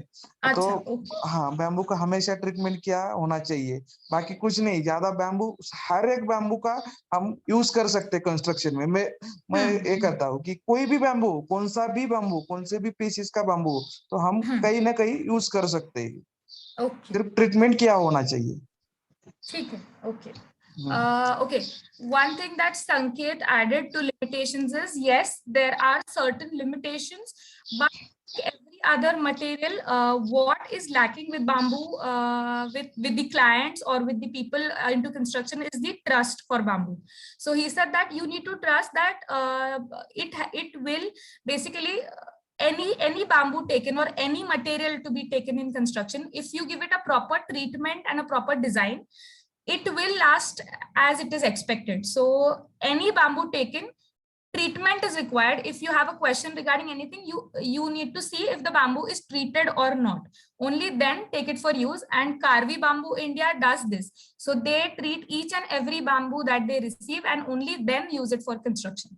तो हाँ, बैम्बू का हमेशा ट्रीटमेंट किया होना चाहिए, बाकी कुछ नहीं। ज्यादा बैम्बू, हर एक बैम्बू का हम यूज कर सकते हैं कंस्ट्रक्शन में। मैं ये कहता हूँ कि कोई भी बैम्बू, कौन सा भी बैम्बू, कौन से भी पीसेस का बैम्बू, तो हम कहीं ना कहीं यूज कर सकते हैं, सिर्फ ट्रीटमेंट किया होना चाहिए। ठीक है, okay. Okay, one thing that Sanket added to limitations is, yes, there are certain limitations, but every other material, what is lacking with bamboo, with the clients or with the people into construction, is the trust for bamboo. So he said that you need to trust that it will basically any bamboo taken or any material to be taken in construction, if you give it a proper treatment and a proper design, it will last as it is expected. So any bamboo taken, treatment is required. If you have a question regarding anything, you need to see if the bamboo is treated or not. Only then take it for use. And Karvi Bamboo India does this. So they treat each and every bamboo that they receive and only then use it for construction.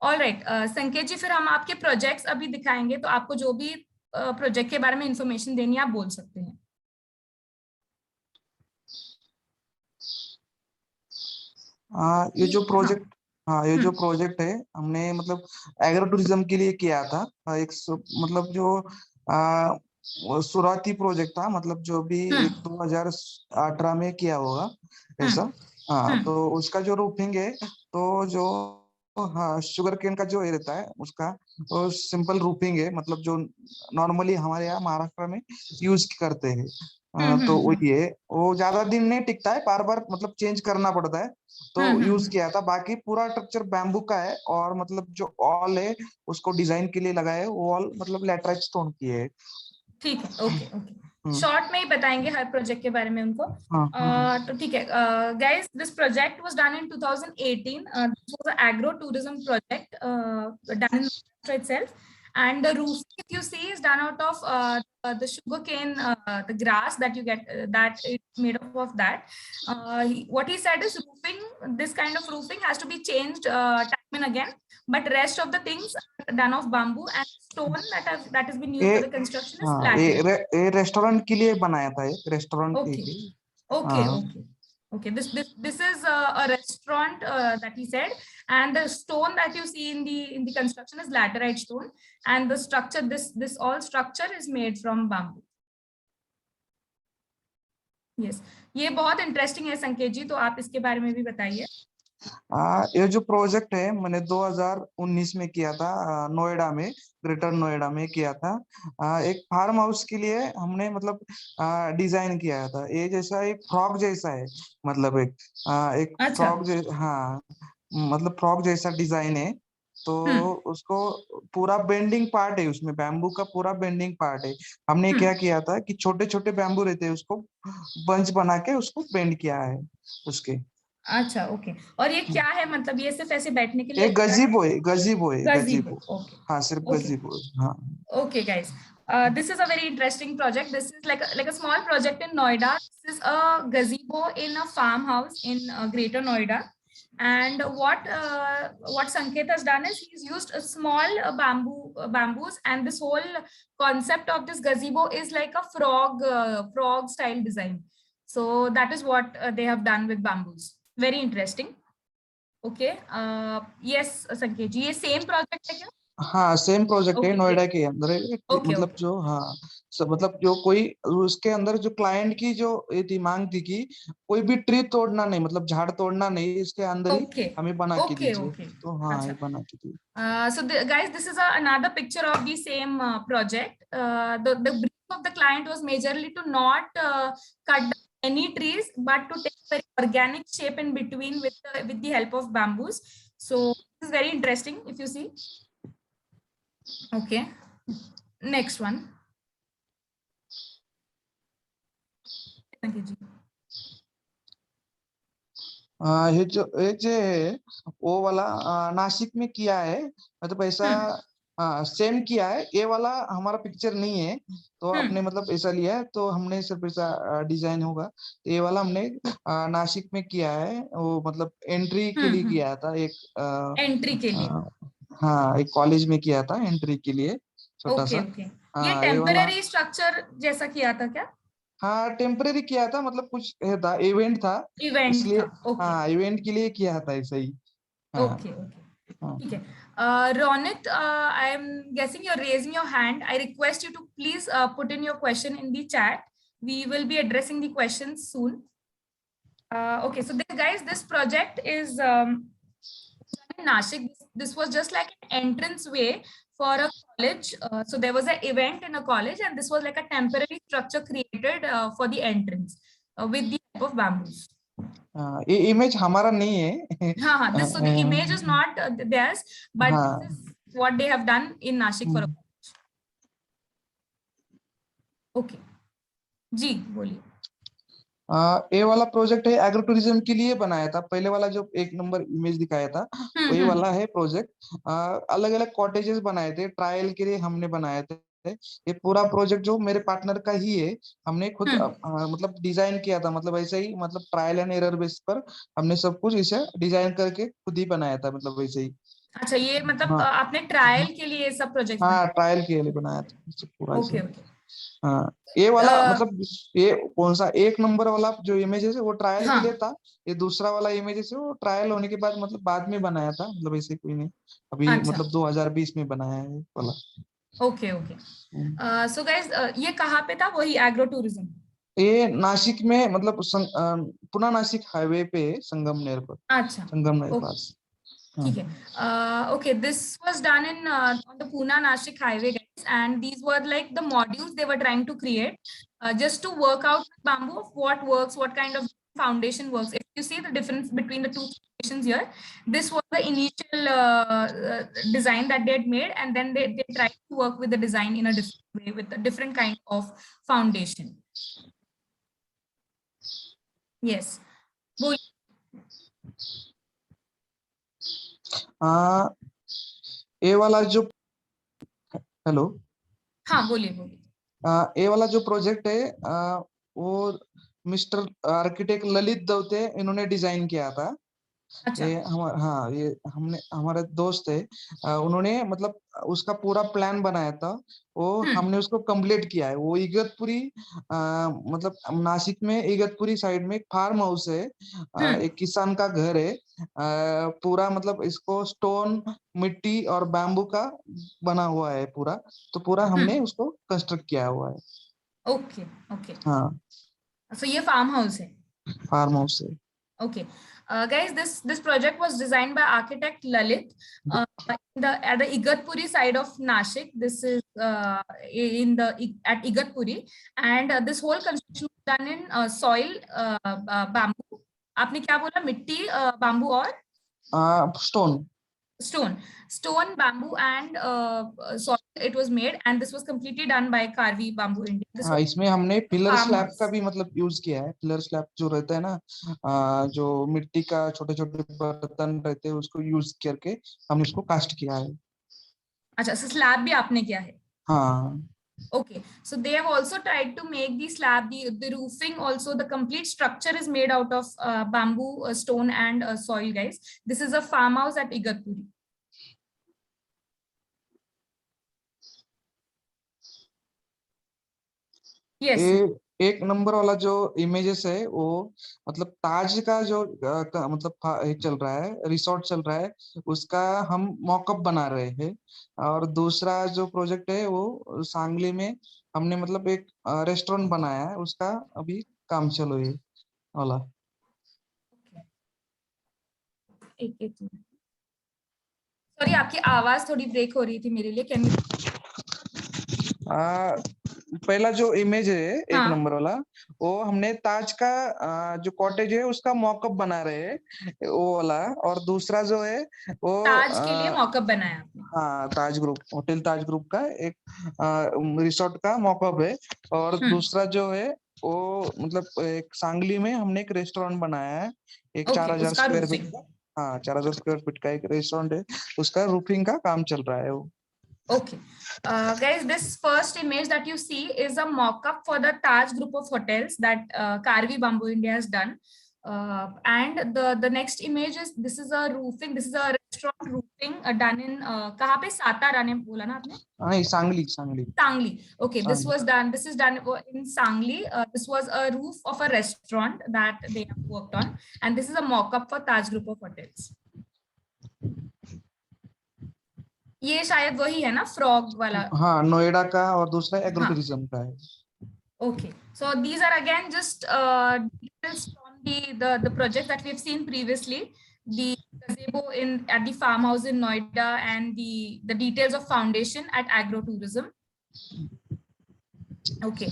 All right, संकेत जी, फिर हम आपके projects अभी दिखाएंगे, तो आपको जो भी प्रोजेक्ट के बारे में इंफॉर्मेशन देनी है आप बोल सकते हैं। ये जो प्रोजेक्ट, ये जो प्रोजेक्ट है हमने मतलब एग्रो टूरिज्म के लिए किया था। एक मतलब जो शुरुआती प्रोजेक्ट था, मतलब जो भी 2018 में किया होगा ऐसा। तो उसका जो रूफिंग है, तो जो शुगर केन का जो ये रहता है उसका तो सिंपल रूफिंग है, मतलब जो नॉर्मली हमारे यहाँ महाराष्ट्र में यूज करते हैं। तो वही है, वो ज्यादा दिन नहीं टिकता है, बार बार मतलब चेंज करना पड़ता है, तो यूज किया था। बाकी पूरा स्ट्रक्चर बैम्बू का है, और मतलब जो ऑल है उसको डिजाइन के लिए लगाए है, वो ऑल मतलब लैटराइट स्टोन की है। ठीक है, ओके ओके, शॉर्ट में ही बताएंगे हर प्रोजेक्ट के बारे में उनको। तो ठीक है guys, this project was done in 2018. This was a agro tourism project done in Maharashtra itself, and the roof, if you see, is done out of the sugarcane, the grass that you get, that it's made up of that. What he said is roofing, this kind of roofing has to be changed time and again, but rest of the things are done of bamboo, and stone that has been used for the construction is laterite. ये restaurant के लिए बनाया था, एक restaurant के लिए। Okay. This is a restaurant that he said, and the stone that you see in the construction is laterite stone, and the structure, this all structure is made from bamboo. Yes, ये बहुत interesting है संकेत जी, तो आप इसके बारे में भी बताइए। ये जो प्रोजेक्ट है मैंने 2019 में किया था, नोएडा में, ग्रेटर नोएडा में किया था। एक फार्म हाउस के लिए हमने मतलब डिजाइन किया था। ये जैसा एक फ्रॉक जैसा है, मतलब एक फ्रॉक मतलब फ्रॉक जैसा डिजाइन है। तो उसको पूरा बेंडिंग पार्ट है, उसमें बैम्बू का पूरा बेंडिंग पार्ट है। हमने क्या किया था कि छोटे छोटे बैम्बू रहते हैं, उसको बंच बना के उसको बेंड किया है उसके। अच्छा, ओके। और ये क्या है, मतलब ये सिर्फ ऐसे बैठने के लिए? गजीबो है, गजीबो है, गजीबो। ओके, हाँ, सिर्फ गजीबो। हाँ, okay guys, This is a very interesting project. This is like a small project in Noida. This is a gazebo in a farmhouse in Greater Noida. And what Sanket has done is he's used a small bamboos, and this whole concept of this gazebo is like a frog style design. So that is what they have done with bamboos. Very interesting. Okay. Yes, Sanket ji, ये same project है क्या? हाँ same project है, Okay, Noida के अंदर है। okay, मतलब okay. जो हाँ सब मतलब जो कोई उसके अंदर जो क्लाइंट की जो ये थी मांग थी कि कोई भी ट्री तोड़ना नहीं, मतलब झाड़ तोड़ना नहीं, इसके अंदर ही Okay, हमें बना के okay, दीजिए। okay. तो हाँ ये Acha. बना के दी। Guys, this is another picture of the same project. The brief of the client was majorly to not cut down any trees, but to take very organic shape in between with the help of bamboos. So this is very interesting if you see. Okay, next one. Thank you, ji. ये जो है वो वाला नासिक में किया है, मतलब ऐसा सेम किया है। ये वाला हमारा पिक्चर नहीं है, तो आपने मतलब ऐसा लिया है, तो हमने सिर्फ ऐसा डिजाइन होगा। तो ये वाला हमने नासिक में किया है, वो मतलब एंट्री के लिए किया था एक एंट्री के लिए। हाँ एक कॉलेज में किया था एंट्री के लिए, छोटा ओके सा। ओके, ये ये वाला टेम्पररी स्ट्रक्चर जैसा किया था क्या? हाँ टेम्परेरी किया था, मतलब कुछ था इवेंट था, इवेंट इसलिए था, ओके हाँ इवेंट के लिए किया था ऐसा ही। हाँ ओके ओके, हाँ ठीक है। Ronit, I am guessing you're raising your hand. I request you to please put in your question in the chat. We will be addressing the questions soon. Okay, so guys, this project is in Nashik. This was just like an entrance way for a college. So there was an event in a college, and this was like a temporary structure created for the entrance with the help of bamboos. ये image हमारा नहीं है। हाँ, this, so the image is not theirs, but हाँ this is what they have done in Nashik for a college. Okay, जी बोलिए। ये वाला project है एग्रो टूरिज्म के लिए बनाया था। पहले वाला जो एक नंबर इमेज दिखाया था वही वाला है प्रोजेक्ट। अलग अलग कॉटेजेस बनाए थे, ट्रायल के लिए हमने बनाए थे। ये पूरा प्रोजेक्ट जो मेरे पार्टनर का ही है, हमने खुद मतलब डिजाइन किया था, मतलब ऐसे ही, मतलब ट्रायल एंड एरर बेस पर हमने सब कुछ इसे डिजाइन करके खुद ही बनाया था, मतलब वैसे ही। अच्छा, ये मतलब हाँ आपने ट्रायल के लिए सब प्रोजेक्ट हाँ बनाए? ट्रायल के लिए बनाया था पूरा ऐसे। Okay okay. हाँ ये वाला मतलब ये कौन सा एक नंबर वाला जो इमेजेस है वो ट्रायल के लिए हाँ, था। ये दूसरा वाला इमेजेस है वो ट्रायल होने के बाद मतलब बाद में बनाया था, मतलब ऐसे कोई नहीं, अभी अच्छा, मतलब 2020 में बनाया है ये वाला। Okay okay. सो गाइस, ये कहाँ पे था? वही एग्रो टूरिज्म? ये नासिक में, मतलब पुणे नासिक हाईवे पे है, संगमनेर पर, अच्छा, संगमनेर ओके, पास। हाँ ठीक है। Okay, this was done in on the Pune Nashik highway, guys, and these were like the modules they were trying to create just to work out with bamboo of what works, what kind of foundation works. If you see the difference between the two foundations here, this was the initial design that they had made, and then they tried to work with the design in a different way with a different kind of foundation. Yes. ये वाला जो, hello, हाँ, बोलिए बोलिए। ये वाला जो project है वो मिस्टर आर्किटेक्ट ललित दवते इन्होंने डिजाइन किया था। अच्छा, ये हाँ ये हमने, हमारे दोस्त है, उन्होंने मतलब उसका पूरा प्लान बनाया था, वो हमने उसको कंप्लीट किया है। वो इगतपुरी मतलब नासिक में इगतपुरी साइड में एक फार्म हाउस है, एक किसान का घर है। पूरा मतलब इसको स्टोन, मिट्टी और बैम्बू का बना हुआ है पूरा, तो पूरा हमने उसको कंस्ट्रक्ट किया हुआ है। Okay okay. हाँ सो ये फार्म हाउस है? फार्म हाउस है। Okay, guys, this project was designed by architect Lalit at the Igatpuri side of Nashik. This is at Igatpuri, and this whole construction was done in soil, bamboo. आपने क्या बोला? मिट्टी, bamboo और stone, stone, bamboo, and soil. It was made, and this was completely done by Karvi Bamboo India. This हाँ was इसमें हमने pillar slab का farmhouse. भी मतलब यूज किया है। पिलर स्लैब जो रहता है ना, जो मिट्टी का छोटे छोटे बर्तन रहते हैं उसको यूज करके हमने उसको कास्ट किया है। अच्छा, स्लैब भी आपने किया है? हाँ Okay, so they have also tried to make the slab, the roofing also, the complete structure is made out of bamboo, stone and soil, guys. This is a farmhouse at Igatpuri. Yes. एक number वाला जो images है वो मतलब ताज का जो मतलब चल रहा है, रिसोर्ट चल रहा है, उसका हम मॉकअप बना रहे हैं। और दूसरा जो प्रोजेक्ट है वो सांगली में हमने मतलब एक रेस्टोरेंट बनाया है, उसका अभी काम चलो है वाला। एक सॉरी, आपकी आवाज थोड़ी ब्रेक हो रही थी मेरे लिए, कैन यू? पहला जो इमेज है एक हाँ। नंबर वाला, वो हमने ताज का जो कॉटेज है उसका मॉकअप बना रहे हैं वो वाला। और दूसरा जो है वो ताज के लिए मॉकअप बनाया आपने? हाँ, ताज ग्रुप, होटल ताज ग्रुप का एक रिसोर्ट का मॉकअप है। और दूसरा जो है वो मतलब एक सांगली में हमने एक रेस्टोरेंट बनाया है, एक 4000 उसका स्क्वायर फीट रूफिंग। का। हाँ, 4000 स्क्वायर फीट का एक रेस्टोरेंट है, उसका रूफिंग का काम चल रहा है वो। Okay, guys, this first image that you see is a mock-up for the Taj group of hotels that Karvi Bamboo India has done. And the next image is, this is a roofing, this is a restaurant roofing done in कहाँ पे? सातारा ने बोला ना आपने? नहीं, Sangli, Sangli. Sangli. Okay, this Sangli. was done. This is done in Sangli. This was a roof of a restaurant that they have worked on, and this is a mock-up for Taj group of hotels. ये शायद वही है ना, frog वाला? हाँ, नोएडा का और दूसरा एग्रो टूरिज्म का है। Okay, so these are again just details from the project that we have seen previously, the gazebo in at the farmhouse in Noida, and the details of foundation at agro tourism. Okay,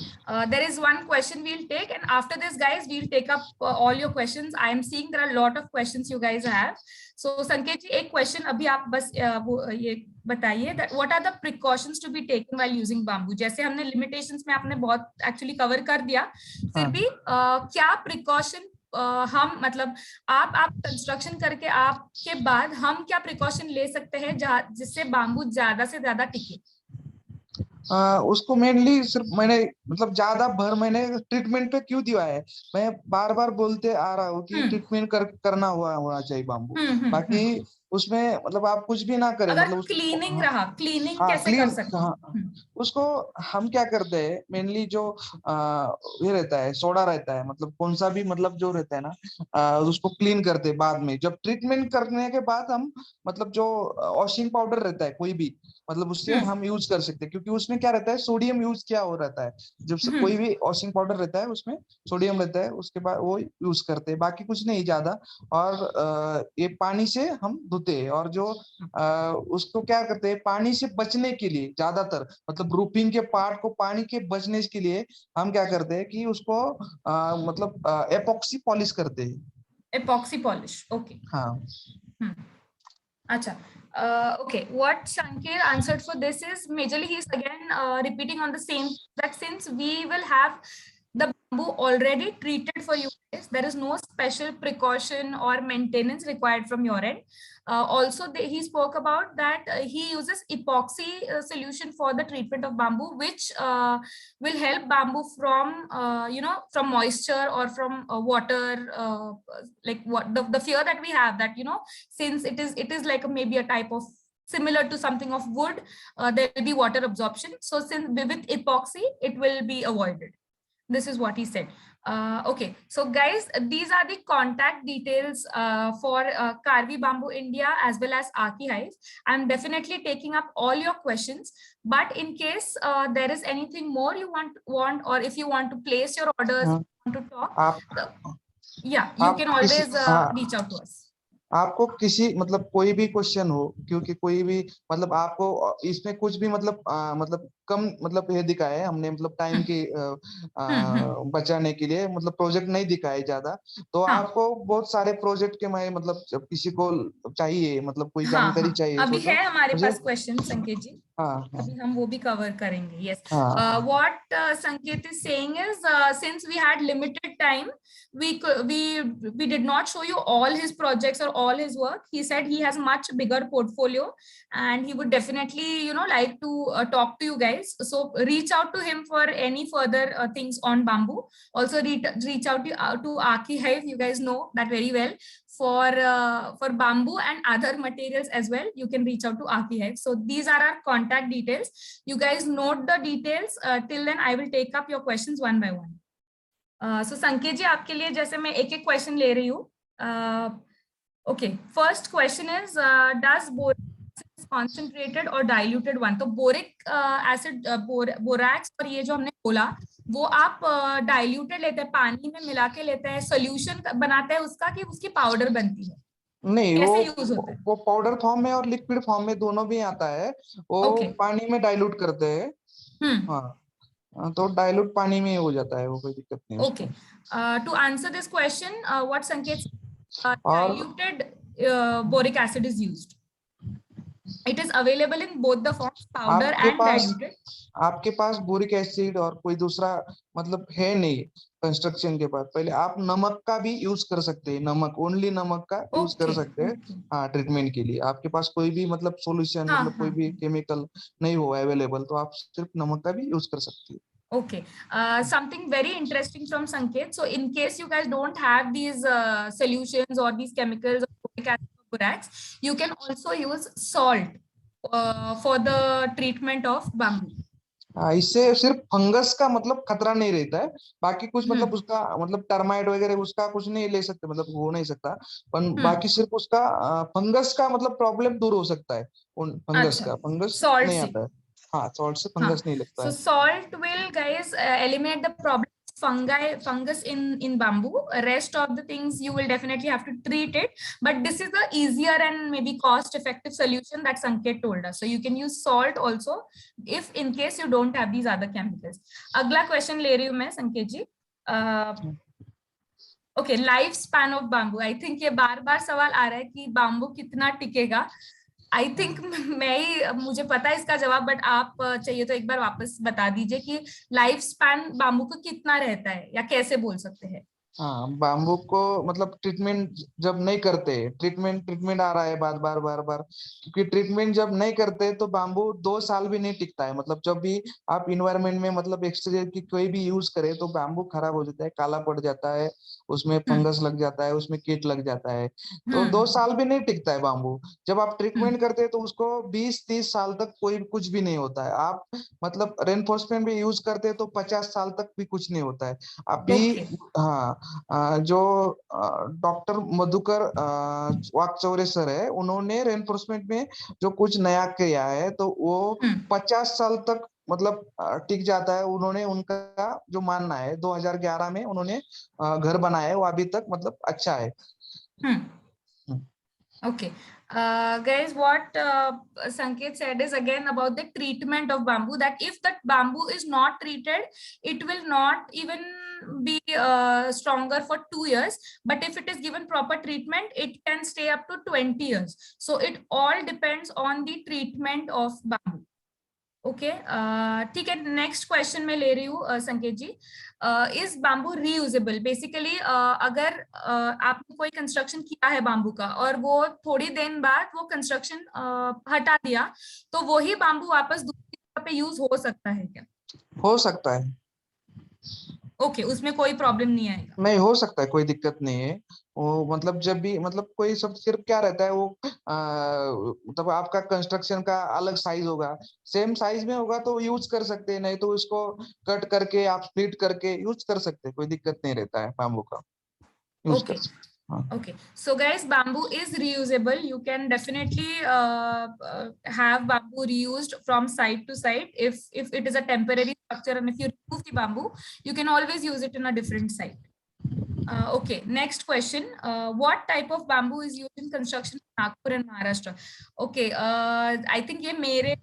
there is one question we'll take, and after this, guys, we'll take up all your questions. I am seeing there are a lot of questions you guys have. So Sanket ji, एक question अभी आप बस ये बताइए that what are the precautions to be taken while using bamboo? जैसे हमने limitations में आपने बहुत actually cover कर दिया, फिर भी क्या precaution हम मतलब आप कंस्ट्रक्शन करके आपके बाद हम क्या प्रिकॉशन ले सकते हैं जिससे बाम्बू ज्यादा से ज्यादा टिके? उसको मेनली सिर्फ मैंने मतलब ज्यादा भर मैंने ट्रीटमेंट पे क्यों दिया है, मैं बार बार बोलते आ रहा हूँ कि ट्रीटमेंट करना होना चाहिए बाम्बू। बाकी उसमें मतलब आप कुछ भी ना करें, अगर मतलब क्लीनिंग रहा, क्लीनिंग हाँ, कैसे कर सकते हैं? उसको हम क्या करते हैं मेनली जो ये रहता है, सोडा रहता है, मतलब कौन सा भी मतलब जो रहता है ना, उसको क्लीन करते हैं बाद में। जब ट्रीटमेंट करने के बाद हम मतलब जो वॉशिंग पाउडर रहता है कोई भी, मतलब उससे हम यूज कर सकते हैं, क्योंकि उसमें क्या रहता है, सोडियम यूज किया हो रहता है। जब कोई भी वॉशिंग पाउडर रहता है उसमें सोडियम रहता है, उसके बाद वो यूज करते हैं, बाकी कुछ नहीं ज्यादा। और ये पानी से हम धोते हैं। और जो उसको क्या करते हैं, पानी से बचने के लिए ज्यादातर मतलब रूफिंग के पार्ट को पानी के बचने के लिए हम क्या करते हैं कि उसको मतलब एपॉक्सी पॉलिश करते हैं। Epoxy polish, okay. हाँ। Acha. Okay, what Shankar answered for this is majorly he's again repeating on the same, that since we will have the bamboo already treated for you guys, there is no special precaution or maintenance required from your end. Also, he spoke about that he uses epoxy solution for the treatment of bamboo, which will help bamboo from from moisture or from water, like what the fear that we have, that since it is like maybe a type of similar to something of wood, there will be water absorption. So since with epoxy, it will be avoided. This is what he said. Okay, so guys, these are the contact details for Karvi Bamboo India as well as Aki Hive. I'm definitely taking up all your questions, but in case there is anything more you want, or if you want to place your orders, want to talk, yeah, you can always reach out to us. आपको किसी मतलब कोई भी question हो, क्योंकि कोई भी मतलब आपको इसमें कुछ भी मतलब कम मतलब ये दिखाया है हमने, मतलब टाइम के बचाने के लिए मतलब प्रोजेक्ट नहीं दिखाए ज्यादा। तो आपको बहुत सारे प्रोजेक्ट के मैं मतलब किसी को चाहिए, मतलब कोई जानकारी चाहिए, अभी तो है हमारे पास क्वेश्चन संकेत जी। हाँ अभी हम वो भी कवर करेंगे. Yes. हाँ What Sanket is saying is, since we had limited time, we did not show you all his projects or all his work. He said he has much bigger portfolio, and he would definitely, like to talk to you guys. So reach out to him for any further things on bamboo. Also reach out to Aki Hive. You guys know that very well. For bamboo and other materials as well, you can reach out to Aki Hive. So these are our contact details. You guys note the details. Till then I will take up your questions one by one. So संकेत जी, आपके लिए जैसे मैं एक एक question ले रही हूँ. Okay, first question is, does boric acid is concentrated or diluted one? तो boric acid, borax और ये जो हमने बोला, वो आप डाइल्यूटेड लेते हैं, पानी में मिला के लेते हैं, सोल्यूशन बनाते हैं उसका, कि उसकी पाउडर बनती है? नहीं, कैसे यूज होता है? वो पाउडर फॉर्म में और लिक्विड फॉर्म में दोनों भी आता है. वो Okay. पानी में डाइल्यूट करते हैं. हाँ, तो डाइल्यूट पानी में हो जाता है, वो कोई दिक्कत नहीं है. Okay. To answer this question, what Sanket और diluted boric acid is used. It is available in both the forms, powder and diluted. आपके पास बोरिक एसिड और कोई दूसरा मतलब है नहीं कंस्ट्रक्शन के बाद, पहले आप नमक का भी यूज कर सकते हैं. नमक, ओनली नमक का यूज कर सकते हैं. हाँ, ट्रीटमेंट के लिए आपके पास कोई भी मतलब सॉल्यूशन, मतलब कोई भी केमिकल नहीं हो अवेलेबल, तो आप सिर्फ नमक का भी यूज कर सकते हैं. Okay, something very interesting from Sanket. So in case you guys don't have these solutions or these chemicals or boric acid or borax, you can also use salt for the treatment of bamboo. इससे सिर्फ fungus का मतलब खतरा नहीं रहता है. बाकी कुछ मतलब उसका मतलब टर्माइट वगैरह उसका कुछ नहीं ले सकते, मतलब हो नहीं सकता. पर बाकी सिर्फ उसका फंगस का मतलब प्रॉब्लम दूर हो सकता है. फंगस का फंगस नहीं आता है. हाँ, सॉल्ट से फंगस नहीं लगता है. So salt will, guys, eliminate the problem fungus in bamboo. Rest of the things you will definitely have to treat it, but this is the easier and maybe cost effective solution that Sanket told us. So you can use salt also if in case you don't have these other chemicals. अगला question ले रही हूँ मैं संकेत जी. Okay, life span of bamboo. I think ये बार बार सवाल आ रहा है कि बाम्बू कितना टिकेगा. आई थिंक मुझे पता है इसका जवाब, बट आप चाहिए तो एक बार वापस बता दीजिए कि लाइफ स्पैन बाम्बू का कितना रहता है, या कैसे बोल सकते हैं? हाँ, बाम्बू को मतलब ट्रीटमेंट जब नहीं करते, ट्रीटमेंट आ रहा है बार बार बार बार, क्योंकि ट्रीटमेंट जब नहीं करते तो बाम्बू 2 साल भी नहीं टिकता है. मतलब जब भी आप इन्वायरमेंट में मतलब एक्सटीरियर की कोई भी यूज करे तो बाम्बू खराब हो जाता है, काला पड़ जाता है, उसमें फंगस लग जाता है, उसमें कीट लग जाता है. तो 2 साल भी नहीं टिकता है बाम्बू. जब आप ट्रीटमेंट करते हैं तो उसको 20-30 साल तक कोई कुछ भी नहीं होता है. आप मतलब रेनफोर्समेंट भी यूज करते हैं तो 50 साल तक भी कुछ नहीं होता है. अभी हाँ, जो डॉक्टर मधुकर वाकचौरे सर है, उन्होंने रेनफोर्समेंट में जो कुछ नया किया है, तो वो 50 साल तक मतलब टिक जाता है. उन्होंने उनका जो मानना है, 2011 में उन्होंने घर बनाया है, वो अभी तक मतलब अच्छा है. Okay. Guys, what Sanket said is again about the treatment of bamboo, that if that bamboo is not treated, it will not even be stronger for 2 years. But if it is given proper treatment, it can stay up to 20 years. So it all depends on the treatment of bamboo. Okay, ठीक है. Next question मैं ले रही हूँ Sanket ji. Is bamboo reusable? Basically अगर आपने कोई construction किया है बाम्बू का और वो थोड़ी दिन बाद वो कंस्ट्रक्शन हटा दिया, तो वो ही बाम्बू वापस दूसरी जगह पे यूज हो सकता है क्या? हो सकता है. ओके, उसमें कोई प्रॉब्लम नहीं आएगा? नहीं, हो सकता है, कोई दिक्कत नहीं है. वो मतलब जब भी मतलब कोई सब सिर्फ क्या रहता है, वो मतलब आपका कंस्ट्रक्शन का अलग साइज होगा, सेम साइज में होगा तो यूज कर सकते हैं, नहीं तो उसको कट करके आप स्प्लिट करके यूज कर सकते हैं, कोई दिक्कत नहीं रहता है बाम्बू का यूज कर सकते. Okay, so guys, bamboo is reusable. You can definitely have bamboo reused from site to site. If it is a temporary structure and if you remove the bamboo, you can always use it in a different site. Okay, next question. What type of bamboo is used in construction in Nagpur and Maharashtra? Okay, I think मैंने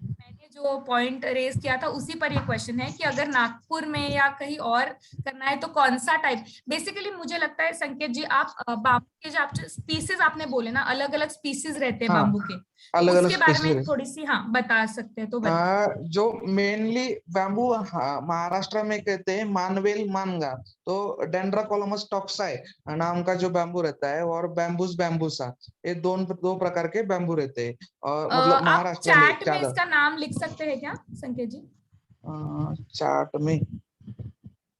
जो point raise किया था उसी पर ये question है कि अगर नागपुर में या कहीं और करना है तो कौन सा टाइप। बेसिकली मुझे लगता है संकेत जी, आप बाम्बू के जो आप स्पीसीज आपने बोले ना, अलग अलग स्पीसीज रहते हैं हाँ, बाम्बू के, अलग अलग उसके बारे में स्पेसिफिक। थोड़ी सी हाँ बता सकते हैं तो बताइए। जो मेनली बैम्बू महाराष्ट्र में कहते हैं मानवेल मानगा, तो डेंड्राकोलमस टॉक्साई नाम का जो बैम्बू रहता है, और बैम्बूस बैम्बूसा, ये दो प्रकार के बैम्बू रहते हैं, और मतलब आप महाराष्ट्र में चैट में ज्यादा। इसका नाम लिख सकते हैं क्या संकेत जी? चार्ट में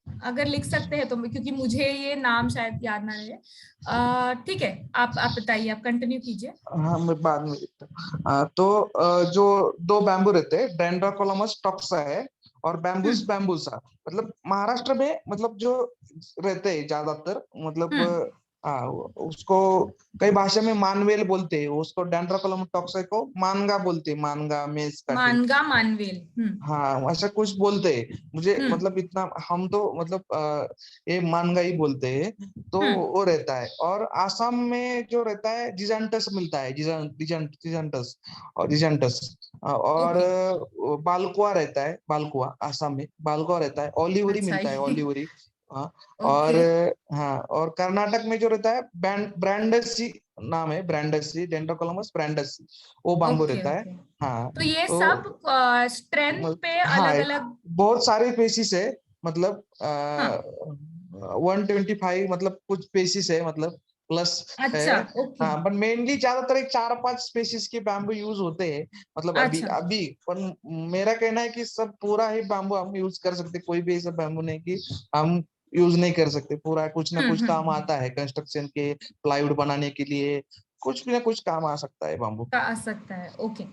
अगर लिख सकते हैं तो, क्योंकि मुझे ये नाम शायद याद ना रहे। ठीक है, आप बताइए, आप कंटिन्यू कीजिए। हाँ, मैं बाद में लिखता हूँ। तो जो दो बैम्बू रहते हैं, डेंड्राकोलमस टॉक्सा है और बैम्बूस हम्म बैम्बूसा, मतलब महाराष्ट्र में मतलब जो रहते हैं ज्यादातर, मतलब हम्म उसको कई भाषा में मानवेल बोलते हैं, उसको डेंड्राकोलमस टॉक्सा को मानगा बोलते हैं, मानगा मेस काटे। मानगा मानवेल। हाँ, ऐसा कुछ बोलते हैं, मुझे हम्म मतलब इतना, हम तो मतलब ये मानगा ही बोलते हैं। तो हम्म वो रहता है, और आसाम में जो रहता है जिजांटस मिलता है, जिजांटस और जिजांटस, और ओके। बालकुआ रहता है, बालकुआ आसाम में बालकुआ रहता है, ओलिवरी अच्छा मिलता है, ये ओलिवरी। हाँ, और ओके हाँ, और कर्नाटक में जो रहता है ब्रांडसी नाम है, ब्रांडसी, डेंड्रोकोलमस ब्रांडसी, वो बाम्बू ओके रहता है। ओके। हाँ, तो ये सब तो स्ट्रेंथ पे अलग हाँ, अलग। बहुत सारे पेसिस है, मतलब हाँ 125, मतलब कुछ पेसिस है, मतलब प्लस है। अच्छा ओके। हाँ, पर मेनली ज्यादातर एक 4-5 स्पेसिस के बैम्बू यूज होते हैं, मतलब अभी अच्छा अभी। पर मेरा कहना है कि सब पूरा ही बैम्बू हम यूज कर सकते, कोई भी ऐसा बैम्बू नहीं कि हम यूज नहीं कर सकते, पूरा कुछ ना कुछ काम हम्म। आता है, कंस्ट्रक्शन के, प्लाईवुड बनाने के लिए, कुछ भी ना कुछ काम आ सकता है बैम्बू। आ सकता है okay.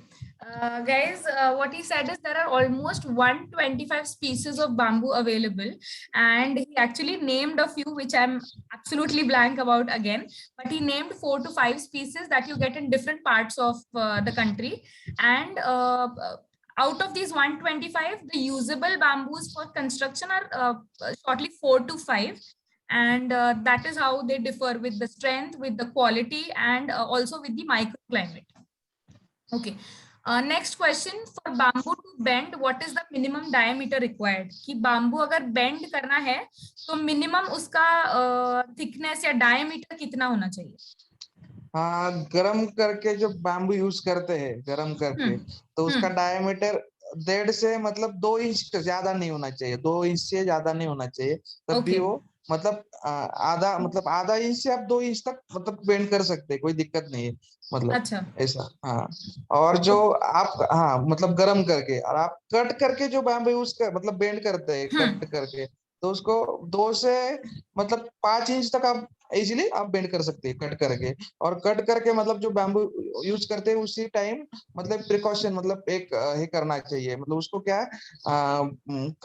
Guys, what he said is there are almost 125 species of bamboo available, and he actually named a few which I'm absolutely blank about again, but he named 4 to 5 species that you get in different parts of the country. And out of these 125, the usable bamboos for construction are shortly 4 to 5, and that is how they differ with the strength, with the quality, and also with the microclimate. Okay. Next question, for bamboo to bend, what is the minimum diameter required? कि bamboo अगर bend करना है तो minimum उसका thickness या diameter कितना होना चाहिए? हाँ, गरम करके जो बैम्बू यूज करते हैं, गरम करके, तो उसका हम्म। डायमीटर 1.5 से मतलब 2 इंच से ज्यादा नहीं होना चाहिए, 2 इंच से ज्यादा नहीं होना चाहिए, तब भी ओके। वो मतलब आधा, मतलब आधा इंच से आप 2 इंच तक मतलब बेंड कर सकते हैं, कोई दिक्कत नहीं है, मतलब अच्छा। ऐसा। हाँ, और जो आप, हाँ मतलब गरम करके, और आप कट करके जो बैम्बू यूज कर मतलब बेंड करते हैं कट हम्म करके, तो उसको 2 से मतलब 5 इंच तक आप इजीली आप बेंड कर सकते हैं कट करके। और कट करके मतलब जो बैम्बू यूज करते हैं उसी टाइम, मतलब प्रिकॉशन, मतलब एक ये करना चाहिए, मतलब उसको क्या है,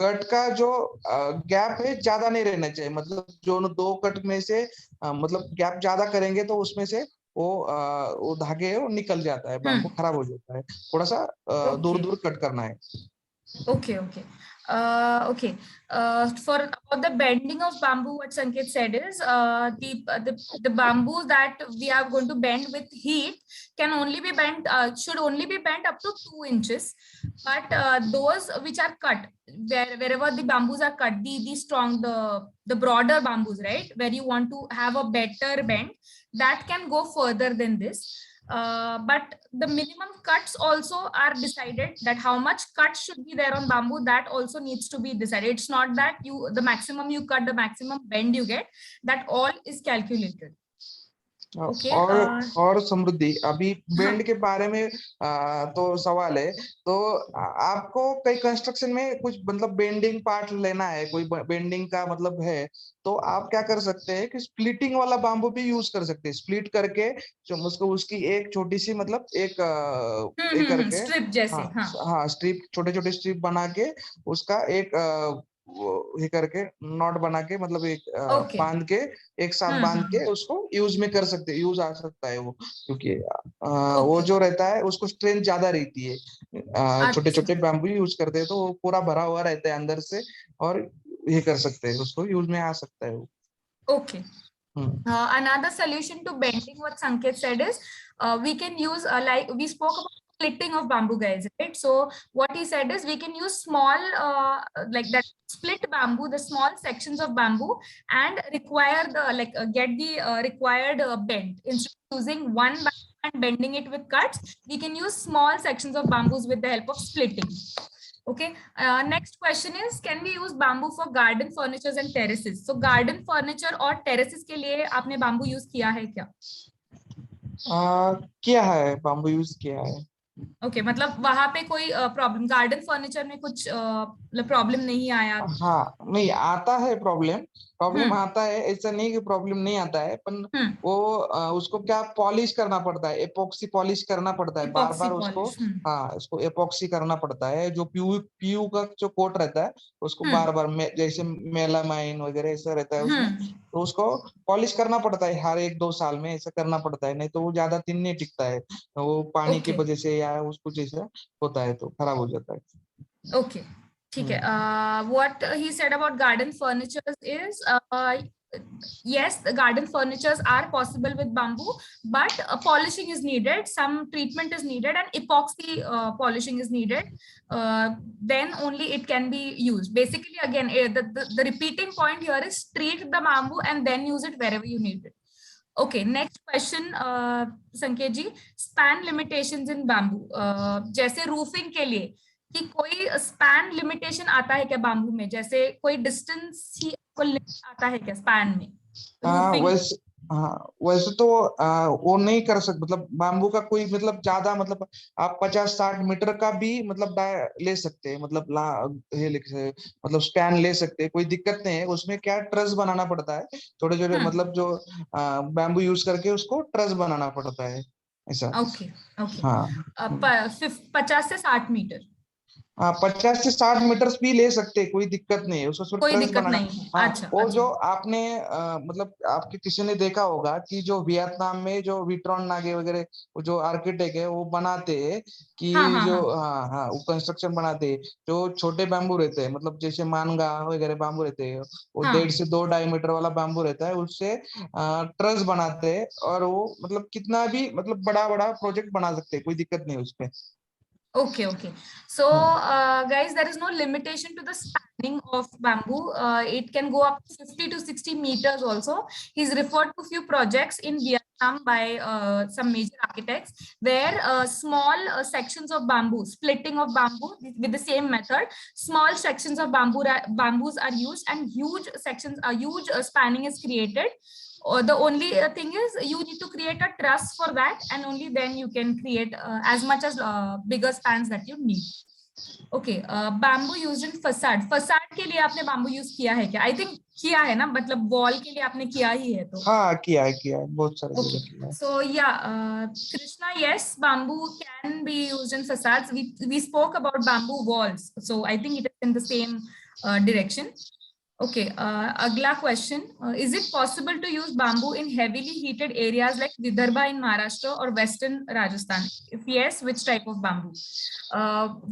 कट का जो गैप है ज्यादा नहीं रहना चाहिए, मतलब जो दो कट में से मतलब गैप ज्यादा करेंगे तो उसमें से वो धागे है वो निकल जाता है, बैम्बू हम्म। खराब हो जाता है, थोड़ा सा दूर ओके दूर कट करना है। okay. Okay. For about the bending of bamboo, what Sanket said is the bamboos that we are going to bend with heat can only be bent, should only be bent up to 2 inches. But those which are cut, wherever the bamboos are cut, the strong, the broader bamboos, right, where you want to have a better bend, that can go further than this. But the minimum cuts also are decided, that how much cut should be there on bamboo, that also needs to be decided. It's not that you, the maximum you cut, the maximum bend you get, that all is calculated. Okay. और समृद्धि, अभी bend हाँ के बारे में तो सवाल है, तो आपको कई कंस्ट्रक्शन में कुछ मतलब बेंडिंग पार्ट लेना है, कोई बेंडिंग का मतलब है, तो आप क्या कर सकते हैं कि स्प्लिटिंग वाला बाम्बू भी यूज कर सकते हैं, स्प्लिट करके जो उसको उसकी एक छोटी सी मतलब एक करके, स्ट्रिप जैसे हाँ हाँ। हाँ, स्ट्रिप, छोटे छोटे स्ट्रिप बना के उसका एक ये करके नॉट बना के, मतलब एक ओके। बांध के, एक साथ बांध के हम्म। उसको यूज में कर सकते, यूज आ सकता है वो, क्योंकि वो ओके। जो रहता है उसको स्ट्रेंथ ज्यादा रहती है, छोटे अच्छा। छोटे बैम्बू यूज करते हैं तो वो पूरा भरा हुआ रहता है अंदर से, और ये कर सकते हैं, उसको यूज में आ सकता है वो। Okay. Hmm. Another solution to bending, what Sanket said is, we can use like we spoke about splitting of bamboo, guys, right? So what he said is we can use small, like that split bamboo, the small sections of bamboo, and require the get the required bend. Instead of using one bamboo and bending it with cuts, we can use small sections of bamboos with the help of splitting. Okay. Next question is, can we use bamboo for garden furnitures and terraces? So garden furniture और terraces के लिए आपने bamboo use किया है क्या? किया है, bamboo use किया है। ओके, मतलब वहां पे कोई प्रॉब्लम, गार्डन फर्नीचर में कुछ मतलब प्रॉब्लम नहीं आया? हाँ, नहीं आता है प्रॉब्लम, प्रॉब्लम हम्म आता है, ऐसा नहीं कि प्रॉब्लम नहीं आता है, पर हम्म वो उसको क्या पॉलिश करना पड़ता है, एपॉक्सी पॉलिश करना पड़ता है बार इपॉक्सी बार उसको। पॉलिश। हाँ, उसको एपॉक्सी करना पड़ता है, जो पीयू पीयू का जो कोट रहता है उसको हम्म बार बार जैसे मेलामाइन वगैरह ऐसा रहता है उसमें, हम्म तो उसको पॉलिश करना पड़ता है हर 1-2 साल में, ऐसा करना पड़ता है, नहीं तो वो ज्यादा दिन नहीं टिकता है, वो पानी की ओके वजह से या उसको जैसा होता है तो खराब हो जाता है। ओके, ठीक है। What he said about garden furnitures is, yes, the garden furnitures are possible with bamboo, but polishing is needed, some treatment is needed, and epoxy polishing is needed. Then only it can be used. Basically, again, the repeating point here is treat the bamboo and then use it wherever you need it. Okay, next question, संकेत जी, span limitations in bamboo. जैसे roofing के लिए कि कोई span limitation आता है क्या bamboo में? जैसे कोई डिस्टेंस ही को लिमिट आता है क्या स्पैन में हाँ रूफिंग? वैसे, हाँ वैसे तो वो नहीं कर सकते, मतलब बाम्बू का कोई मतलब ज्यादा मतलब आप 50-60 मीटर का भी मतलब ले सकते हैं, मतलब ये मतलब स्पैन ले सकते हैं, कोई दिक्कत नहीं है उसमें। क्या ट्रस बनाना पड़ता है, छोटे छोटे मतलब जो बाम्बू यूज करके उसको ट्रस बनाना पड़ता है, ऐसा। ओके ओके, हाँ 50 से 60 मीटर? हाँ, 50 से 60 मीटर भी ले सकते हैं, कोई दिक्कत नहीं है, उसको सिर्फ कोई ट्रस दिक्कत बनाना। नहीं है, हाँ, अच्छा वो अच्छा। जो आपने मतलब आपके किसी ने देखा होगा कि जो वियतनाम में जो विट्रॉन नागे वगैरह वो जो आर्किटेक्ट है वो बनाते हैं हाँ कि हाँ जो, हाँ हाँ हाँ, वो कंस्ट्रक्शन बनाते हैं, जो छोटे बैम्बू रहते हैं, मतलब जैसे मानगा वगैरह बैम्बू रहते हैं, वो हाँ, 1.5 से 2 डायमीटर वाला बैम्बू रहता है, उससे ट्रस बनाते हैं, और वो मतलब कितना भी मतलब बड़ा बड़ा प्रोजेक्ट बना सकते हैं, कोई दिक्कत नहीं उसपे। okay okay. So guys, there is no limitation to the spanning of bamboo. It can go up to 50 to 60 meters also. He's referred to few projects in Vietnam by some major architects where small sections of bamboo, splitting of bamboo with the same method, small sections of bamboos are used, and huge sections, huge spanning is created. The only thing is you need to create a truss for that, and only then you can create as much as bigger spans that you need. Okay, bamboo used in facade, facade के लिए आपने bamboo use किया है क्या? I think किया है ना, मतलब वॉल के लिए आपने किया ही है तो। हाँ किया है बहुत सारे ओके, जगह किया है। सो या Krishna, yes, bamboo can be used in facades. We spoke about bamboo walls, so I think it is in the same direction. Okay, agla question. Is it possible to use bamboo in heavily heated areas like Vidarbha in Maharashtra or Western Rajasthan? If yes, which type of bamboo?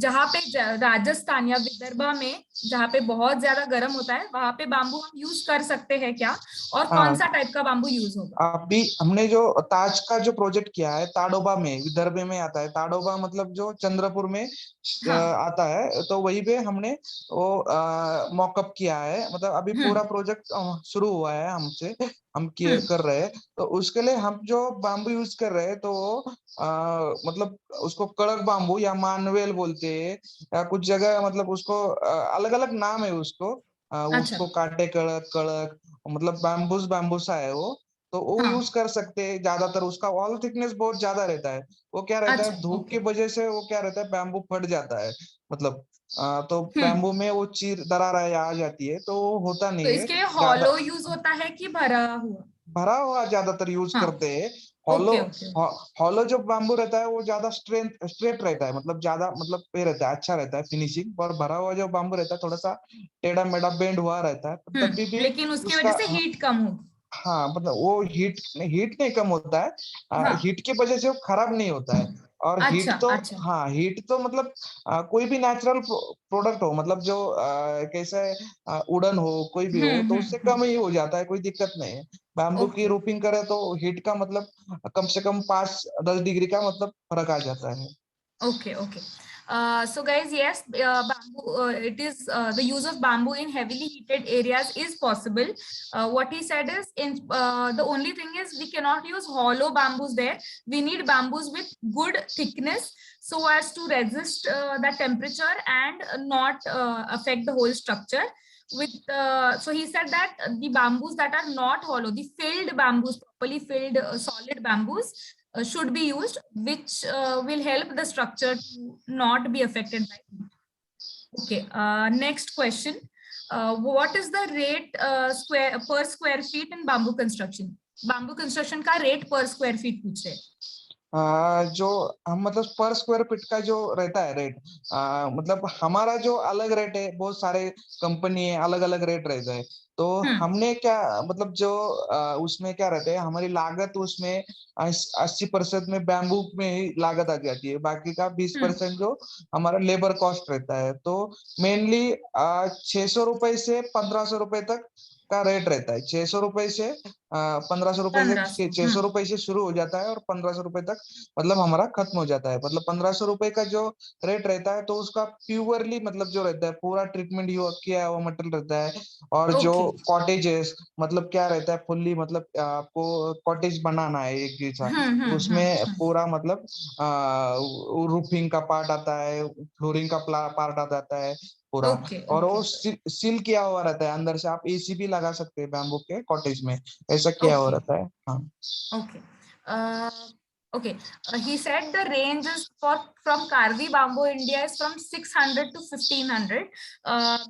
जहाँ पे राजस्थान या विदर्भा में जहाँ पे बहुत ज्यादा गर्म होता है, वहां पे बाम्बू हम यूज कर सकते हैं क्या? और कौन हाँ, सा टाइप का बाम्बू यूज होगा? अभी हमने जो ताज का जो प्रोजेक्ट किया है ताडोबा में, विदर्भ में आता है, ताडोबा मतलब जो चंद्रपुर में हाँ आता है, तो वहीं पे हमने वो मॉकअप किया है, मतलब अभी पूरा प्रोजेक्ट शुरू हुआ है हमसे, हम हम्म कर रहे हैं, तो उसके लिए हम जो बाम्बू यूज कर रहे हैं तो मतलब उसको कड़क बाम्बू या मानवेल बोलते हैं, या कुछ जगह मतलब उसको अलग अलग नाम है उसको, अच्छा, उसको काटे कड़क कड़क, मतलब बैम्बूस बैम्बूसा है वो, तो वो यूज हाँ कर सकते हैं। ज्यादातर उसका वॉल थिकनेस बहुत ज्यादा रहता है, वो क्या रहता अच्छा, है धूप की ओके। वजह से वो क्या रहता है बैम्बू फट जाता है, मतलब तो हम्म बैम्बू में वो चीर दरार आ जाती है, तो वो होता तो नहीं है इसके लिए ज्यादा। हॉलो यूज होता है कि भरा हुआ? भरा हुआ ज्यादातर यूज हाँ, करते हैं। Hollow, okay okay. हॉलो जो बैम्बू रहता है वो ज्यादा स्ट्रेट रहता है, मतलब ज्यादा मतलब ये रहता है, अच्छा रहता है फिनिशिंग, और भरा हुआ जो बैम्बू रहता है थोड़ा सा टेढ़ा मेढ़ा बेंड हुआ रहता है, पर तब भी लेकिन उसकी वजह उसका, से हीट कम होगी? हाँ मतलब वो हीट हीट नहीं कम होता है, हाँ, हीट की वजह से वो खराब नहीं होता है। और हीट अच्छा तो, अच्छा। हाँ हीट तो मतलब कोई भी नेचुरल प्रोडक्ट हो, मतलब जो कैसे वुडन हो कोई भी हो, तो उससे हम्म। कम ही हो जाता है, कोई दिक्कत नहीं है। बैम्बू की ओके रूफिंग करे तो हीट का मतलब कम से कम 5-10 डिग्री का मतलब फर्क आ जाता है। Okay, okay. So guys, yes, bamboo, it is the use of bamboo in heavily heated areas is possible. What he said is, the only thing is we cannot use hollow bamboos there. We need bamboos with good thickness so as to resist the temperature and not affect the whole structure. So he said that the bamboos that are not hollow, the filled bamboos, properly filled solid bamboos, should be used, which will help the structure to not be affected by heat. Okay, next question. What is the rate per square feet in bamboo construction? Bamboo construction का rate per square feet पूछ रहे हैं. जो हम मतलब पर square feet का जो रहता है रेट, मतलब हमारा जो अलग रेट है, बहुत सारे कंपनी है अलग अलग रेट रहता है। तो हमने क्या मतलब जो उसमें क्या रहता है, हमारी लागत उसमें 80% में बैम्बू में ही लागत आ जाती है, बाकी का 20% जो हमारा लेबर कॉस्ट रहता है। तो मेनली 600 रुपए से 1500 रुपए तक का रेट रहता है। 600 रुपए से 1500 रुपए तक, 600 रुपए से शुरू हो जाता है और 1500 रुपए तक मतलब हमारा खत्म हो जाता है। मतलब 1500 रुपए का जो रेट रहता है, तो उसका प्योरली मतलब जो रहता है पूरा ट्रीटमेंट किया हुआ मटेरियल रहता है। और जो कॉटेजेस मतलब क्या रहता है, फुल्ली मतलब आपको कॉटेज बनाना है एक जैसा, तो उसमें पूरा मतलब रूफिंग का पार्ट आता है, फ्लोरिंग का पार्ट आ जाता है पूरा। और वो सील किया हुआ रहता है अंदर से। आप एसी भी लगा सकते हैं बैम्बू के कॉटेज में, ऐसा किया हुआ रहता है। हाँ, okay, okay. He said the range is from Karvi Bamboo India is from 600 to 1500.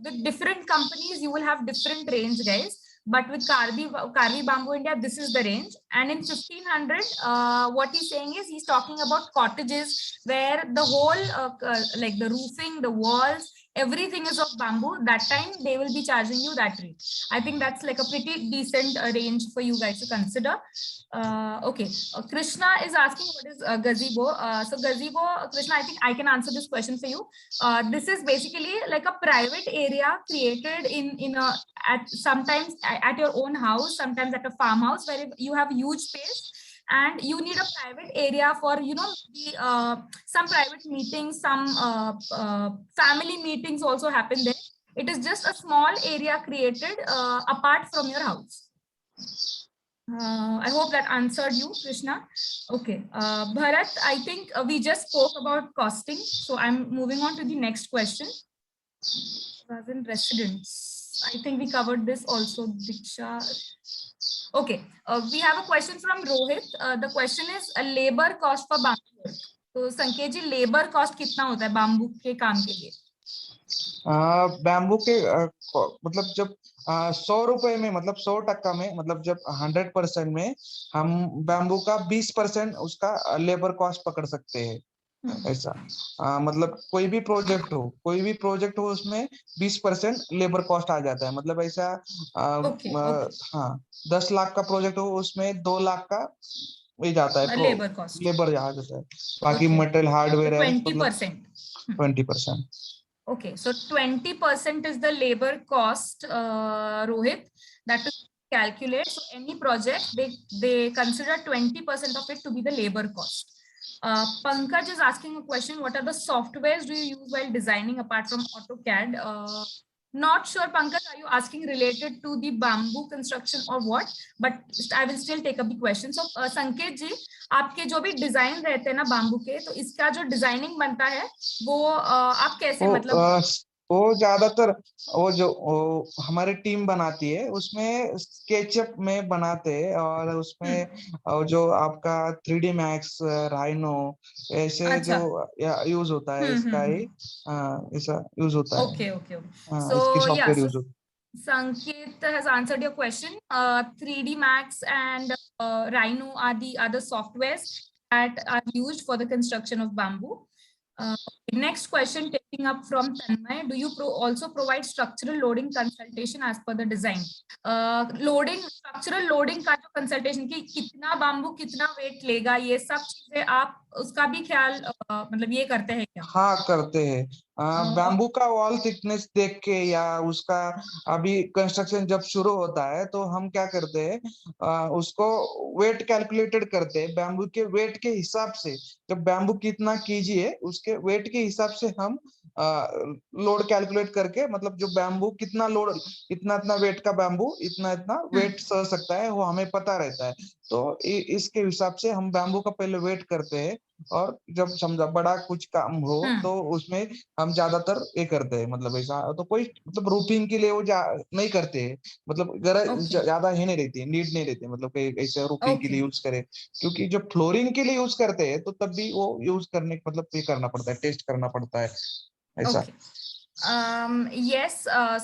With different companies, you will have different range, guys. But with Karvi Bamboo India, this is the range. And in 1500, what he's saying is he's talking about cottages where the whole, like the roofing, the walls, everything is of bamboo. That time they will be charging you that rate. I think that's like a pretty decent range for you guys to consider. Okay, Krishna is asking what is gazebo. So gazebo, Krishna, I think I can answer this question for you. This is basically like a private area created in a sometimes at your own house, sometimes at a farmhouse where you have huge space and you need a private area for some private meetings, some family meetings also happen there. It is just a small area created apart from your house. I hope that answered you, Krishna. Okay, Bharat, I think we just spoke about costing, so I'm moving on to the next question. Residents, I think we covered this also, Diksha. Okay, we have a question from Rohit. The question is a labor cost for bamboo. तो संकेत जी, labour cost कितना होता है bamboo के काम के लिए? Bamboo के मतलब जब 100 रुपए में मतलब 100% में मतलब जब 100% में हम बैम्बू का 20% उसका लेबर कॉस्ट पकड़ सकते हैं। ऐसा मतलब कोई भी प्रोजेक्ट हो उसमें 20% लेबर कॉस्ट आ जाता है। मतलब ऐसा हाँ, 10 लाख का प्रोजेक्ट हो उसमें 2 लाख का ये जाता है, लेबर आ जाता है। बाकी मटेरियल हार्डवेयर है 20%। Okay, so 20% is the labor cost, Rohit, that is calculate. So any project, they consider 20% of it to be the labor cost. Pankaj is asking a question, what are the softwares do you use while designing apart from AutoCAD? Not sure, Pankaj, are you asking related to the bamboo construction or what? But I will still take up the question. So, Sanket ji, आपके जो भी design रहते हैं ना bamboo के, तो इसका जो डिजाइनिंग बनता है वो आप कैसे मतलब वो ज्यादातर जो हमारी टीम बनाती है उसमें स्केचअप में बनाते हैं। और उसमें जो आपका 3D मैक्स, राइनो ऐसे जो यूज होता है इसका ही ऐसा यूज होता है। Okay okay so Sanket has answered your question. 3D Max and Rhino are the other softwares that are used for the construction of bamboo. Next question taking up from Tanmay. Do you also provide structural loading consultation as per the design? Structural loading का जो consultation कि कितना bamboo कितना weight लेगा, ये सब चीजें आप उसका भी ख्याल मतलब ये करते हैं क्या? हाँ करते हैं। अ, बैम्बू का वॉल थिकनेस देख के या उसका अभी कंस्ट्रक्शन जब शुरू होता है तो हम क्या करते हैं, उसको वेट कैलकुलेटेड करते हैं बैम्बू के वेट के हिसाब से। जब बैम्बू कितना कीजिए उसके वेट के हिसाब से हम लोड कैलकुलेट करके, मतलब जो बैम्बू कितना लोड, इतना इतना वेट का बैम्बू इतना इतना वेट सह सकता है वो हमें पता रहता है। तो इसके हिसाब से हम बैम्बू का पहले वेट करते हैं, और जब समझा बड़ा कुछ काम हो हम्म, तो उसमें हम ज्यादातर ये करते हैं, मतलब ऐसा तो कोई मतलब रूफिंग के लिए वो नहीं करते हैं, मतलब ओके ज्यादा ही नहीं रहती है, नीड नहीं रहती है, मतलब कि ऐसे रूफिंग के ओके लिए यूज करे। क्योंकि जब फ्लोरिंग के लिए यूज करते हैं तो तब भी वो यूज करने मतलब ये करना पड़ता है, टेस्ट करना पड़ता है ऐसा। Okay. Yes,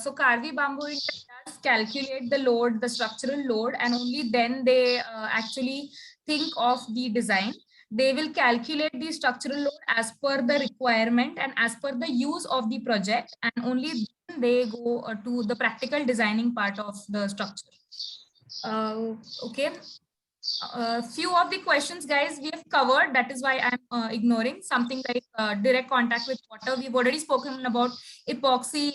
so Karvi Bamboo India does calculate the load, the structural load, and only then they actually think of the design. They will calculate the structural load as per the requirement and as per the use of the project, and only then they go to the practical designing part of the structure. Okay. Few of the questions, guys, we have covered. That is why I'm ignoring something like direct contact with water. We've already spoken about epoxy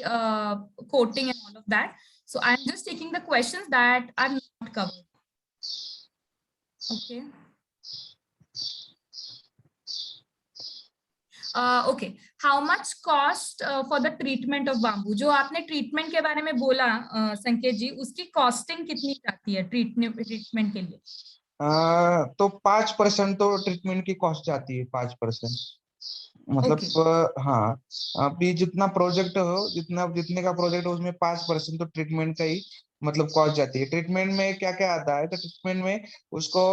coating and all of that. So I'm just taking the questions that are not covered. Okay. Okay. How much cost for the treatment of bamboo? जो आपने treatment के बारे में बोला संकेत जी, उसकी costing कितनी जाती है treatment के लिए? तो 5% तो ट्रीटमेंट की कॉस्ट जाती है, 5%। मतलब Okay. हाँ, अभी जितना प्रोजेक्ट हो, जितने का प्रोजेक्ट हो उसमें 5% तो ट्रीटमेंट का ही मतलब कॉस्ट जाती है। ट्रीटमेंट में क्या क्या आता है, तो ट्रीटमेंट में उसको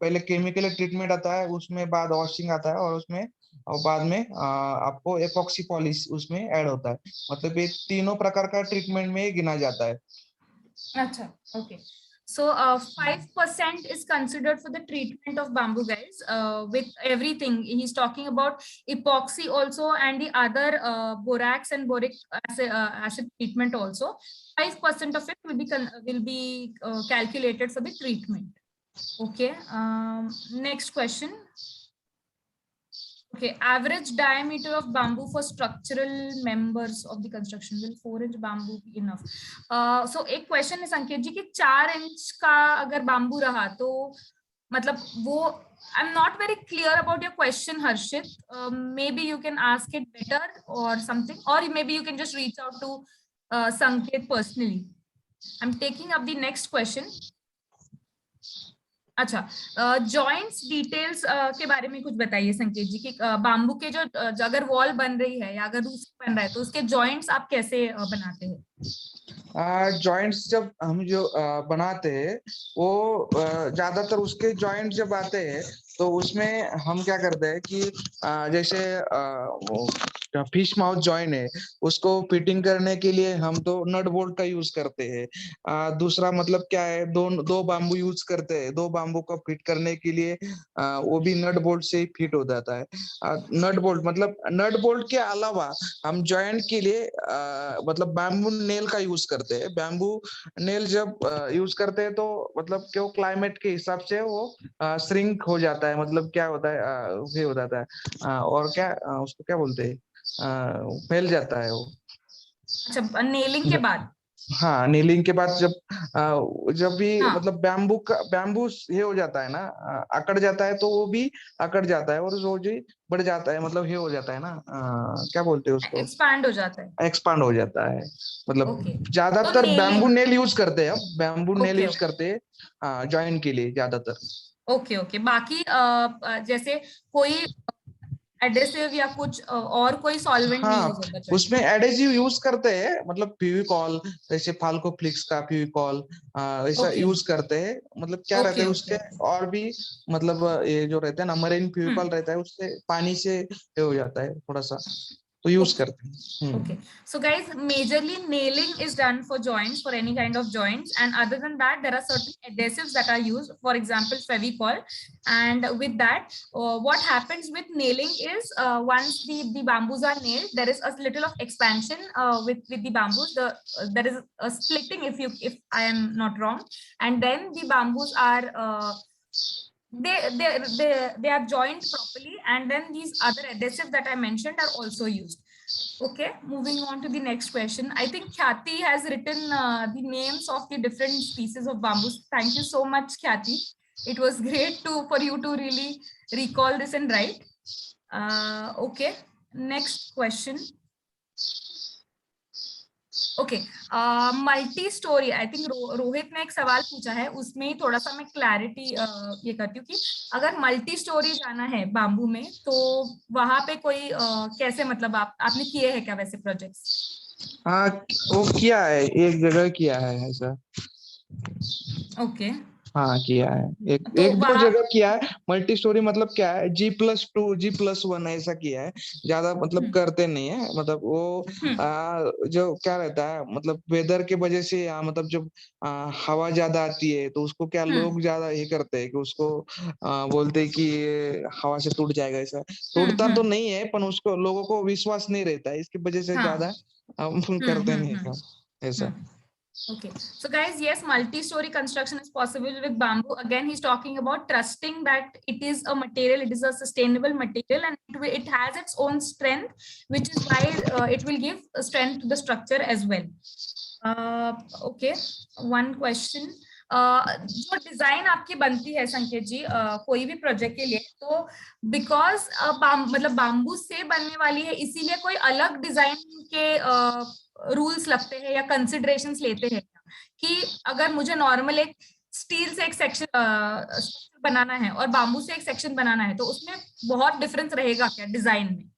पहले केमिकल ट्रीटमेंट आता है, उसमें बाद वॉशिंग आता है, और उसमें और बाद में आपको एपॉक्सी पॉलिश उसमें ऐड होता है। मतलब ये तीनों प्रकार का ट्रीटमेंट में गिना जाता है। Acha, okay. So 5% is considered for the treatment of bamboo, guys. With everything, he's talking about epoxy also and the other borax and boric acid treatment also. 5% of it will be calculated for the treatment. Okay. Next question. Okay, average diameter of bamboo for structural members of the construction. Will 4-inch bamboo be enough? So एक question है संकेत जी कि 4 inch का अगर bamboo रहा तो मतलब वो I'm not very clear about your question, Harshit. Maybe you can ask it better or something, or maybe you can just reach out to Sanket personally. I'm taking up the next question. अच्छा, joints details के बारे में कुछ बताइए संकेत जी कि bamboo के जो अगर वॉल बन रही है या अगर रूफ बन रहा है तो उसके जॉइंट्स आप कैसे बनाते हैं? जॉइंट्स जब हम जो बनाते हैं वो ज्यादातर उसके जॉइंट जब आते हैं तो उसमें हम क्या करते हैं कि जैसे फिश माउथ जॉइंट है, उसको फिटिंग करने के लिए हम तो नट बोल्ट का यूज करते हैं। दूसरा मतलब क्या है, दो बाम्बू यूज करते हैं, दो बाम्बू को फिट करने के लिए वो भी नट बोल्ट से ही फिट हो जाता है। नट बोल्ट मतलब नट बोल्ट के अलावा हम जॉइंट के लिए मतलब बैम्बू नेल का यूज करते हैं। बैम्बू नेल जब यूज करते हैं तो मतलब क्यों क्लाइमेट के हिसाब से वो श्रिंक हो जाता है, मतलब क्या होता है, ये हो जाता है, और क्या उसको क्या बोलते हैं, फैल जाता है वो। अच्छा, नेलिंग के बाद? हाँ, नीलिंग के बाद जब भी हाँ, मतलब बैम्बू ये हो जाता है ना, अकड़ जाता है, तो वो भी अकड़ जाता है और रोज ही बढ़ जाता है, मतलब ये हो जाता है ना, क्या बोलते हैं उसको, एक्सपैंड हो जाता है। एक्सपांड हो जाता है। मतलब ओके, तो ज्यादातर बैम्बू नेलिंग। नेल यूज करते हैं, अब बैम्बू नेल ओके यूज करते हैं जॉइंट के लिए ज्यादातर। ओके ओके, बाकी जैसे कोई एडेसिव या कुछ और कोई सॉल्वेंट नहीं यूज हाँ, होता जॉइंट? उसमें एडेसिव यूज करते हैं, मतलब फेविकॉल, जैसे फाल्को फ्लिक्स का फेविकॉल ऐसा ओके यूज करते हैं। मतलब क्या रहता ओके है ओके उसके, ओके। और भी मतलब ये जो रहता है ना मरीन फेविकॉल रहता है, उससे पानी से ये हो जाता है थोड़ा सा, तो यूज Okay. करते हैं। Okay. So guys, majorly nailing is done for joints, for any kind of joints. And other than that, there are certain adhesives that are used, for example, Fevicol. And with that, what happens with nailing is once the bamboos are nailed, there is a little of expansion with the bamboos. There is a splitting, if I am not wrong. And then the bamboos are they are joined properly, and then these other adhesives that I mentioned are also used. Okay, moving on to the next question. I think Khyati has written the names of the different species of bamboos. Thank you so much, Khyati. It was great for you to really recall this and write. Okay, next question. Okay, multi storey, I think Rohit ने एक सवाल पूछा है, उसमें ही थोड़ा सा मैं clarity ये करती हूँ कि अगर मल्टी स्टोरी जाना है बाम्बू में तो वहां पे कोई कैसे, मतलब आपने किए हैं क्या वैसे प्रोजेक्ट्स? हाँ, वो किया है, एक जगह किया है ऐसा। ओके, हाँ किया है, एक तो एक दो वहां जगह किया है। मल्टी स्टोरी मतलब क्या है, G+2 G+1 ऐसा किया है, ज्यादा मतलब करते नहीं है। मतलब वो जो क्या रहता है, मतलब वेदर के वजह से यहाँ मतलब जब हवा ज्यादा आती है तो उसको क्या लोग ज्यादा ये करते हैं कि उसको बोलते हैं कि ये हवा से टूट जाएगा। ऐसा टूटता तो नहीं है, पर उसको लोगों को विश्वास नहीं रहता है, इसकी वजह से ज्यादा हम करते नहीं है काम ऐसा। Okay, so guys, yes, multi-story construction is possible with bamboo. Again, he's talking about trusting that it is a material, it is a sustainable material, and it has its own strength, which is why it will give strength to the structure as well. Okay, one question. जो design आपकी बनती है संकेत जी कोई भी project के लिए, तो because मतलब बाम्बू से बनने वाली है इसीलिए कोई अलग डिजाइन के रूल्स लगते हैं या कंसिडरेशंस लेते हैं कि अगर मुझे नॉर्मल एक स्टील से एक सेक्शन बनाना है और बाम्बू से एक सेक्शन बनाना है तो उसमें बहुत डिफरेंस रहेगा क्या डिजाइन में?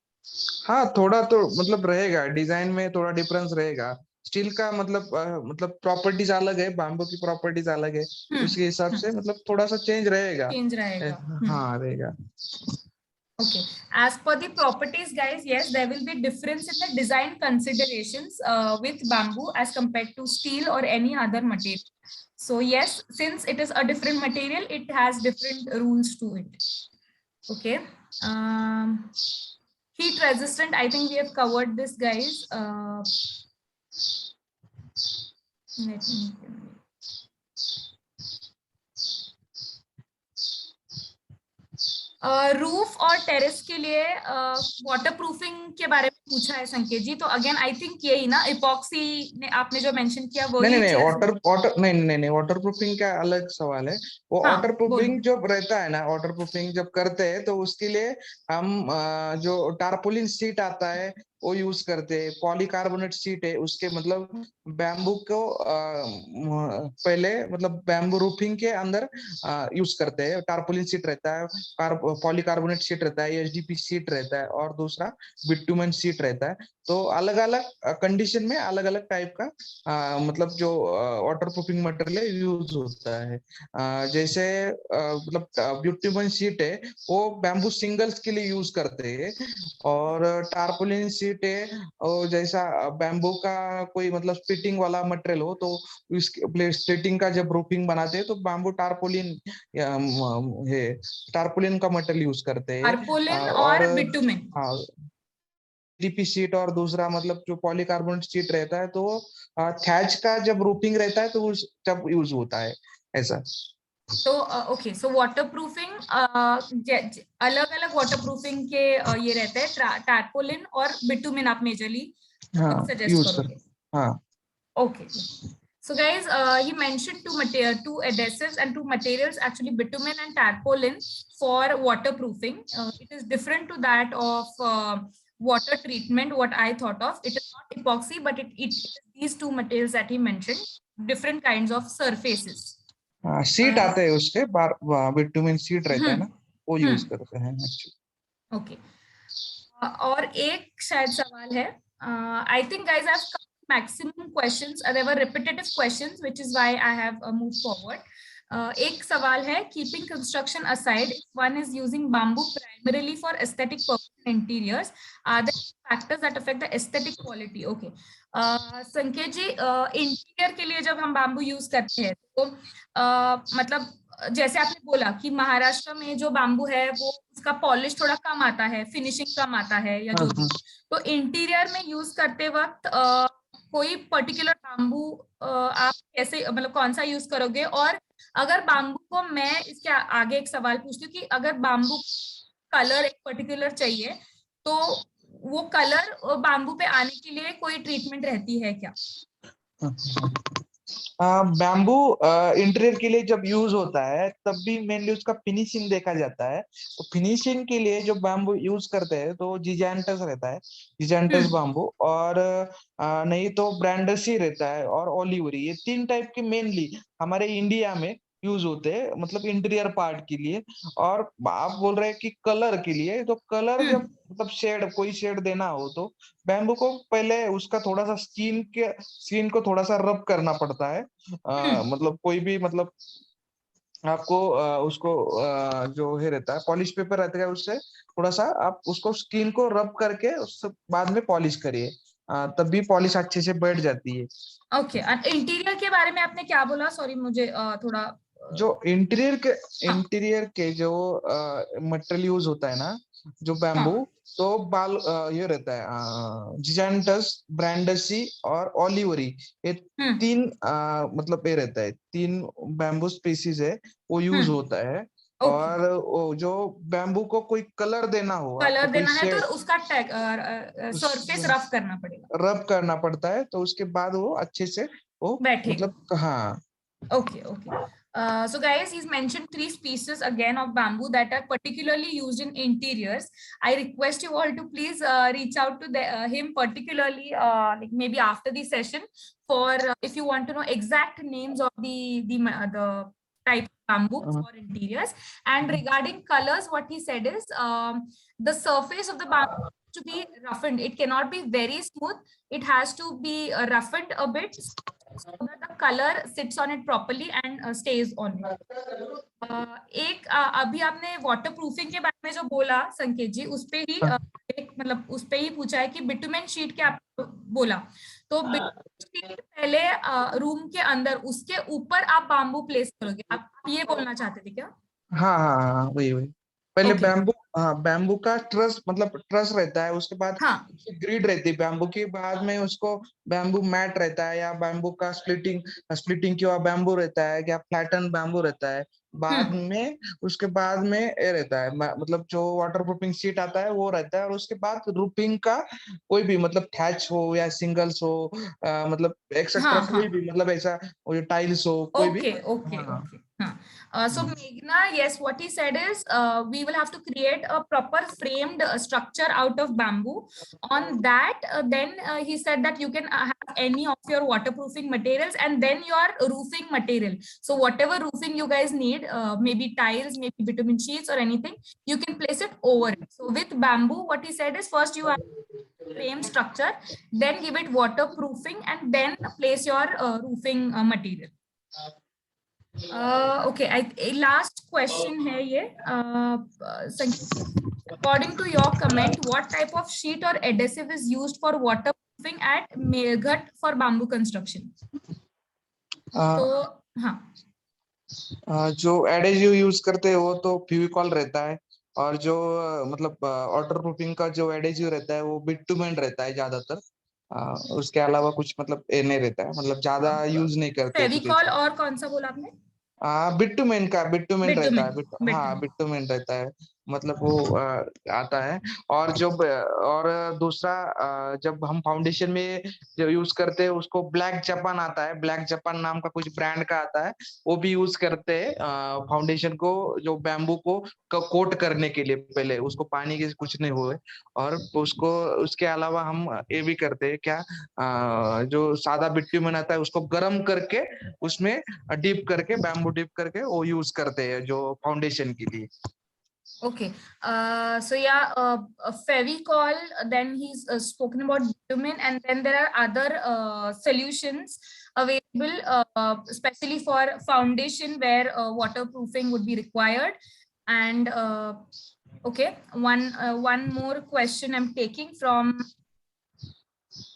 हाँ, थोड़ा तो मतलब रहेगा, डिजाइन में थोड़ा डिफरेंस रहेगा। स्टील का मतलब प्रॉपर्टीज अलग है, बाम्बू की प्रॉपर्टीज अलग है, उसके हिसाब से मतलब थोड़ा सा चेंज रहेगा। हाँ रहेगा। Okay, as per the properties, guys, yes, there will be difference in the design considerations with bamboo as compared to steel or any other material. So yes, since it is a different material, it has different rules to it. Okay. Heat resistant, I think we have covered this, guys. Let me roof और terrace के लिए water proofing के बारे में पूछा है संकेत जी, तो again I think यही ना, इपॉक्सी ने आपने जो मेंशन किया वही नहीं नहीं चीज। वाटर वाटर प्रूफिंग का अलग सवाल है। वो हाँ, वाटर प्रूफिंग जब रहता है ना, वाटर प्रूफिंग जब करते हैं तो उसके लिए हम जो टारपोलिन सीट आता है वो यूज करते हैं। पॉलीकार्बोनेट सीट है उसके, मतलब बैम्बू को पहले मतलब बैम्बू रूफिंग के अंदर यूज करते हैं। टारपोलिन सीट रहता है, पॉलीकार्बोनेट सीट रहता है, एचडीपी सीट रहता है, और दूसरा बिटुमेन सीट रहता है। तो अलग अलग कंडीशन में अलग अलग टाइप का मतलब जो वाटर प्रूफिंग मटेरियल यूज होता है। जैसे मतलब बिटुमेन सीट है वो बैम्बू सिंगल्स के लिए यूज करते हैं, और टारपोलिन सीट है और जैसा बैम्बू का कोई मतलब स्प्लिटिंग वाला मटेरियल हो तो उसके स्प्लिटिंग का जब रूफिंग बनाते हैं तो बैम्बू टारपोलिन है, टारपोलिन का मटेरियल यूज करते हैं। टारपोलिन और और बिटुमेन। हाँ, डीपी शीट और दूसरा मतलब जो पॉलीकार्बोनेट शीट रहता है तो थैच का जब रूफिंग रहता है तो उस तब यूज होता है ऐसा। तो ओके, सो वाटर प्रूफिंग अलग अलग वाटर प्रूफिंग के ये रहते हैं, टारपोलिन और बिटुमेन आप मेजरली सजेस्ट यूज कर। करोगे? हाँ। Okay. So guys, he mentioned two adhesives and two materials, actually bitumen and tarpaulin for waterproofing. It is different to that of water treatment, what I thought of. It is not epoxy, but it is these two materials that he mentioned, different kinds of surfaces. Seat आते हैं उसके बार, bitumen seat रहता है ना, वो use करते हैं actually. Okay, और एक शायद सवाल है, I think guys I have maximum questions, there were repetitive questions, which is why I have moved forward. एक सवाल है, keeping construction aside, if one is using bamboo primarily for aesthetic purpose in interiors, are there factors that affect the aesthetic quality? Okay, संकेत जी, interior के लिए जब हम bamboo use करते हैं तो मतलब जैसे आपने बोला कि महाराष्ट्र में जो बाम्बू है वो उसका पॉलिश थोड़ा कम आता है, फिनिशिंग कम आता है या जो भी, तो इंटीरियर में यूज करते वक्त कोई पर्टिकुलर बाम्बू आप कैसे मतलब कौन सा यूज करोगे? और अगर बाम्बू को मैं इसके आगे एक सवाल पूछती हूँ कि अगर बाम्बू कलर एक पर्टिकुलर चाहिए तो वो कलर बाम्बू पे आने के लिए कोई ट्रीटमेंट रहती है क्या? बैम्बू इंटीरियर के लिए जब यूज होता है तब भी मेनली उसका फिनिशिंग देखा जाता है। तो फिनिशिंग के लिए जो बैम्बू यूज करते हैं तो जिजान्टस रहता है, जिजान्टस बैम्बू, और नहीं तो ब्रांडस ही रहता है, और ओलिवरी। ये 3 टाइप के मेनली हमारे इंडिया में यूज होते हैं, मतलब इंटीरियर पार्ट के लिए। और आप बोल रहे हैं कि कलर के लिए, तो कलर जब मतलब शेड, कोई शेड देना हो तो बैम्बू को पहले उसका थोड़ा सा स्किन को थोड़ा सा रब करना पड़ता है। मतलब कोई भी मतलब आपको उसको जो है रहता है पॉलिश पेपर रहता है, उससे थोड़ा सा आप उसको स्किन को रब करके उससे बाद में पॉलिश करिए, तब भी पॉलिश अच्छे से बैठ जाती है। ओके, इंटीरियर के बारे में आपने क्या बोला? सॉरी, मुझे थोड़ा जो इंटीरियर के जो मटेरियल यूज होता है ना, जो बैम्बू, हाँ, तो बाल ये रहता है जिजान्टस, ब्रांडसी और ओलिवरी। ये 3 मतलब ये रहता है, 3 बैम्बू स्पीसीज है, वो यूज होता है। ओके। और वो जो बैम्बू को कोई कलर देना हो, आपको कलर कोई देना है तो शेड उसका सरफेस रफ करना पड़ेगा। रब करना पड़ता है, तो उसके बाद वो अच्छे से वो बैठेगा। मतलब हाँ। Okay, okay. So guys, he's mentioned 3 species again of bamboo that are particularly used in interiors. I request you all to please reach out to him particularly, like maybe after the session, for if you want to know exact names of the type of bamboo for interiors. And regarding colors, what he said is the surface of the bamboo to be roughened. It cannot be very smooth. It has to be roughened a bit so that the color sits on it properly and stays on it. एक अभी आपने water proofing के बारे में जो बोला संकेत जी, उस पे ही एक मतलब उस पे ही पूछा है कि बिटुमेन शीट के आप बोला, तो बिटुमेन शीट पहले रूम के अंदर उसके ऊपर आप बाम्बू प्लेस करोगे, आप ये बोलना चाहते थे क्या? हाँ हाँ हाँ, वही वही। पहले ओके। बैम्बू, हाँ, बैम्बू का ट्रस मतलब ट्रस रहता है, उसके बाद हाँ, ग्रिड रहती है बैम्बू की, बाद में उसको बैम्बू मैट रहता है, या बैम्बू का स्प्लिटिंग स्प्लिटिंग किया बैम्बू रहता है, या फ्लैटन बैम्बू रहता है। बाद में उसके बाद में ये रहता है मतलब जो वाटर प्रूफिंग शीट आता है वो रहता है, और उसके बाद रूफिंग का कोई भी मतलब थैच हो या सिंगल्स हो, मतलब एक्सेट्रा हाँ, कोई हाँ। भी मतलब ऐसा, टाइल्स हो कोई भी। Okay, okay, हाँ। okay. So Meghna, yes, what he said is we will have to create a proper framed structure out of bamboo. On that, then he said that you can have any of your waterproofing materials and then your roofing material. So whatever roofing you guys need, maybe tiles, maybe bitumen sheets or anything, you can place it over it. So with bamboo, what he said is first you have frame structure, then give it waterproofing and then place your roofing material. Okay, last question है ये according to your comment, what type of sheet or adhesive is used for waterproofing at Meghat for bamboo construction? तो हाँ, जो adhesive use करते हैं वो तो फेविकॉल रहता है, और जो मतलब वाटर प्रूफिंग का जो एडेजिव रहता है वो बिटुमेन रहता है ज्यादातर। उसके अलावा कुछ मतलब ये नहीं रहता है, मतलब ज्यादा यूज नहीं करते कुछ फेविकॉल ऐसा। और कौन सा बोला आपने? बिट्टूमेन रहता है, बिटुमेन, हाँ, बिटुमेन। बिट्टूमेन रहता है, मतलब वो आता है। और जो और दूसरा जब हम फाउंडेशन में जो यूज करते हैं उसको ब्लैक जापान आता है, ब्लैक जापान नाम का कुछ ब्रांड का आता है, वो भी यूज करते हैं फाउंडेशन को, जो बैम्बू को कोट करने के लिए, पहले उसको पानी के कुछ नहीं हुए। और उसको उसके अलावा हम ये भी करते हैं क्या, जो सादा बिट्टूमेन आता है उसको गर्म करके उसमें डीप करके, बैम्बू डीप करके वो यूज करते हैं जो फाउंडेशन के लिए। Okay. So yeah, Fevicol, then he's spoken about bitumen, and then there are other solutions available, especially for foundation where waterproofing would be required. And okay, one more question I'm taking from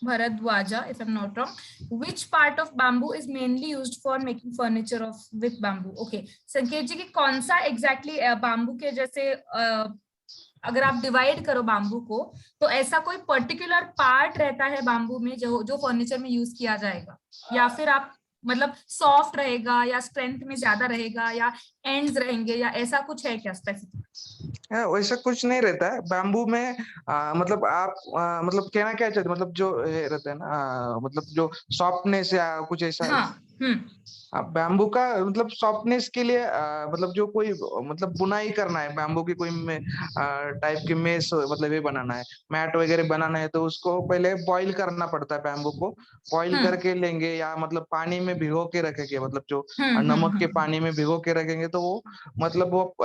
Bharadwaja, if I'm not wrong. Which part of bamboo is mainly used for making furniture of with bamboo? Okay, संकेत जी की कौन सा exactly bamboo के जैसे अगर आप divide करो bamboo को, तो ऐसा कोई पर्टिकुलर पार्ट रहता है बाम्बू में जो फर्नीचर में यूज किया जाएगा, या फिर आप मतलब सॉफ्ट रहेगा या स्ट्रेंथ में ज्यादा रहेगा या एंड्स रहेंगे, या ऐसा कुछ है क्या स्पेसिफिक? वैसा कुछ नहीं रहता है बैम्बू में। मतलब आप मतलब कहना क्या चाहते, मतलब जो रहता है ना, मतलब जो सॉफ्टनेस या कुछ ऐसा। हाँ। बैम्बू का मतलब सॉफ्टनेस के लिए मतलब जो कोई मतलब बुनाई करना है बैम्बू की कोई टाइप की मेस, मतलब ये बनाना है, मैट वगैरह बनाना है, तो उसको पहले बॉईल करना पड़ता है। बैम्बू को बॉईल करके लेंगे या मतलब पानी में भिगो के रखेंगे, मतलब जो नमक के पानी में भिगो के रखेंगे, तो वो मतलब वो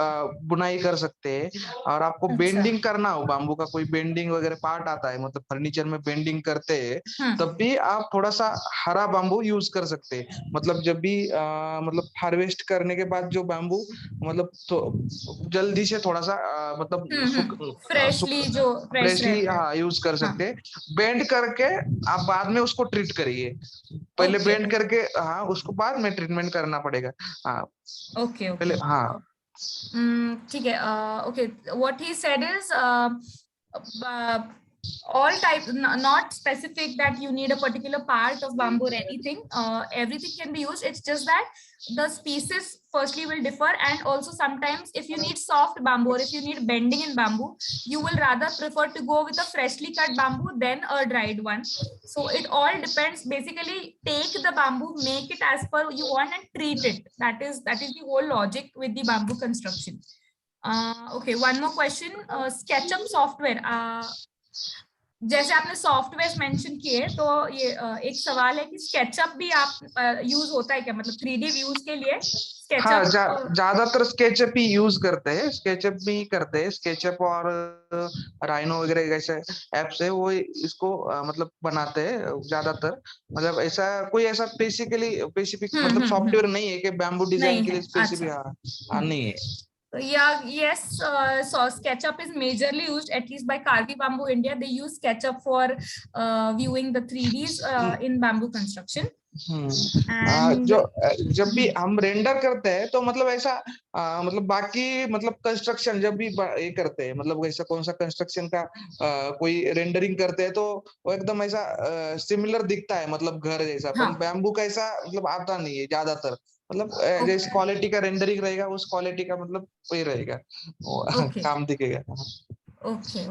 बुनाई कर सकते हैं। और आपको अच्छा। बेंडिंग करना हो, बैम्बू का कोई बेंडिंग वगैरह पार्ट आता है, मतलब फर्नीचर में बेंडिंग करते हैं, तब भी आप थोड़ा सा हरा बैम्बू यूज कर सकते हैं। मतलब जब भी मतलब हार्वेस्ट करने के बाद जो बैम्बू मतलब तो जल्दी से थोड़ा सा मतलब फ्रेशली जो फ्रेश फ्रेशली रहता है। हाँ यूज कर हाँ। सकते हैं। बेंड करके आप बाद में उसको ट्रीट करिए, पहले ओके बेंड करके हाँ उसको बाद में ट्रीटमेंट करना पड़ेगा। हाँ ओके पहले ओके। हाँ। ठीक है। Okay, what he said is all type, not specific that you need a particular part of bamboo or anything. Everything can be used. It's just that the species firstly will differ, and also sometimes if you need soft bamboo or if you need bending in bamboo, you will rather prefer to go with a freshly cut bamboo than a dried one. So it all depends. Basically, take the bamboo, make it as per you want, and treat it. That is the whole logic with the bamboo construction. Okay, one more question. SketchUp software. जैसे आपने software mention किए, तो ये एक सवाल है कि SketchUp भी आप यूज होता है क्या, मतलब 3D व्यूज के लिए हाँ स्केचअप? ज्यादातर स्केचअप ही यूज करते हैं, स्केचअप भी करते हैं। स्केचअप और राइनो वगैरह जैसे एप्स है वो इसको मतलब बनाते हैं ज्यादातर। मतलब ऐसा कोई ऐसा स्पेसिफिक मतलब सॉफ्टवेयर नहीं है कि बैम्बू डिजाइन नहीं के है। लिए स्पेसिफिक। अच्छा। हाँ नहीं है। Yeah, yes, so SketchUp is majorly used, at least by Karvi Bamboo India. They use SketchUp for viewing the 3Ds in bamboo construction. And जो जब भी हम रेंडर करते हैं तो मतलब ऐसा मतलब बाकी मतलब कंस्ट्रक्शन जब भी ये करते हैं, मतलब ऐसा कौन सा कंस्ट्रक्शन का कोई रेंडरिंग करते हैं, तो वो एकदम ऐसा सिमिलर दिखता है, मतलब घर जैसा। हाँ। पर बैम्बू का ऐसा मतलब आता नहीं है ज्यादातर। मतलब जैसे Okay. क्वालिटी का रेंडरिंग रहेगा, उस क्वालिटी का मतलब वही रहेगा, वो Okay. काम दिखेगा। Okay.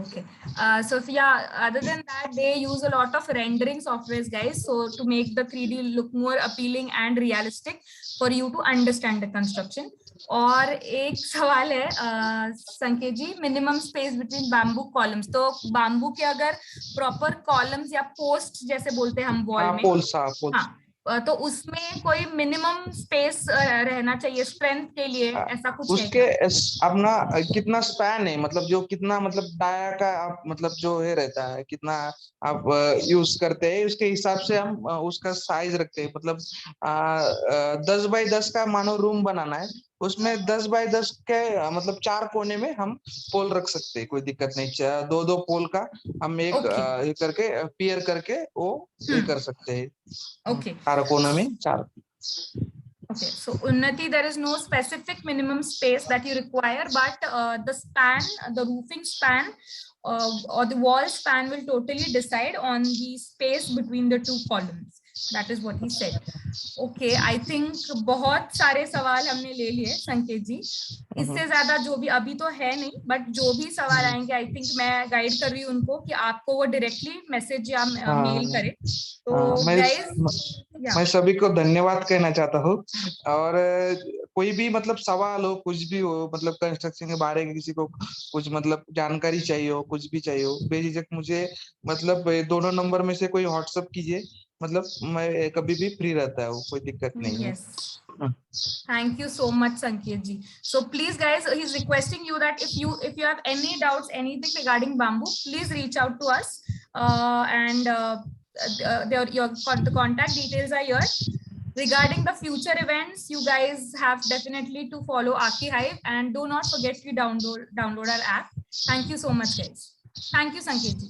So yeah, other than that, they use a lot of rendering softwares, guys. So to make the 3D look more appealing and realistic for you to understand the construction. और एक सवाल है Sanket ji, minimum space between bamboo columns. तो bamboo के अगर proper columns या post जैसे बोलते हैं हम वॉल में, पोल्स हाँ, तो उसमें कोई मिनिमम स्पेस रहना चाहिए स्ट्रेंथ के लिए, ऐसा कुछ है उसके क्या? अपना कितना स्पैन है, मतलब जो कितना मतलब डाया का आप मतलब जो है रहता है, कितना आप यूज करते हैं, उसके हिसाब से हम उसका साइज रखते हैं। मतलब 10 बाई 10 का मानो रूम बनाना है, उसमें 10 बाई 10 के मतलब 4 कोने में हम पोल रख सकते हैं, कोई दिक्कत नहीं। दो दो पोल का हम एक ओके। ये करके पियर करके वो ये कर सकते हैं, ओके 4 कोने में 4। Okay, so Unnati, there is no specific minimum space that you require, but the span, the roofing span, or the wall span will totally decide on the space between the two columns. That is what he said. Okay, I think बहुत सारे सवाल हमने ले लिए संकेत जी। इससे ज्यादा जो भी अभी तो है नहीं, बट जो भी सवाल आएंगे आई थिंक मैं गाइड कर रही हूँ उनको कि आपको वो डायरेक्टली मैसेज या मेल करें। तो गाइज, मैं सभी को धन्यवाद कहना चाहता हूँ। और कोई भी मतलब सवाल हो, कुछ भी हो, मतलब कंस्ट्रक्शन के बारे में किसी को कुछ मतलब जानकारी चाहिए हो, कुछ भी चाहिए हो, बेझिझक मुझे मतलब दोनों नंबर में से कोई व्हाट्सएप कीजिए। मतलब मैं कभी भी फ्री रहता हूँ, कोई दिक्कत नहीं है। Thank you so much, Sanket ji. So please, guys, he's requesting you that if you have any doubts, anything regarding bamboo, please reach out to us. The contact details are here. Regarding the future events, you guys have definitely to follow Aki Hive, and do not forget to download our app. Thank you so much, guys. Thank you, Sanket ji.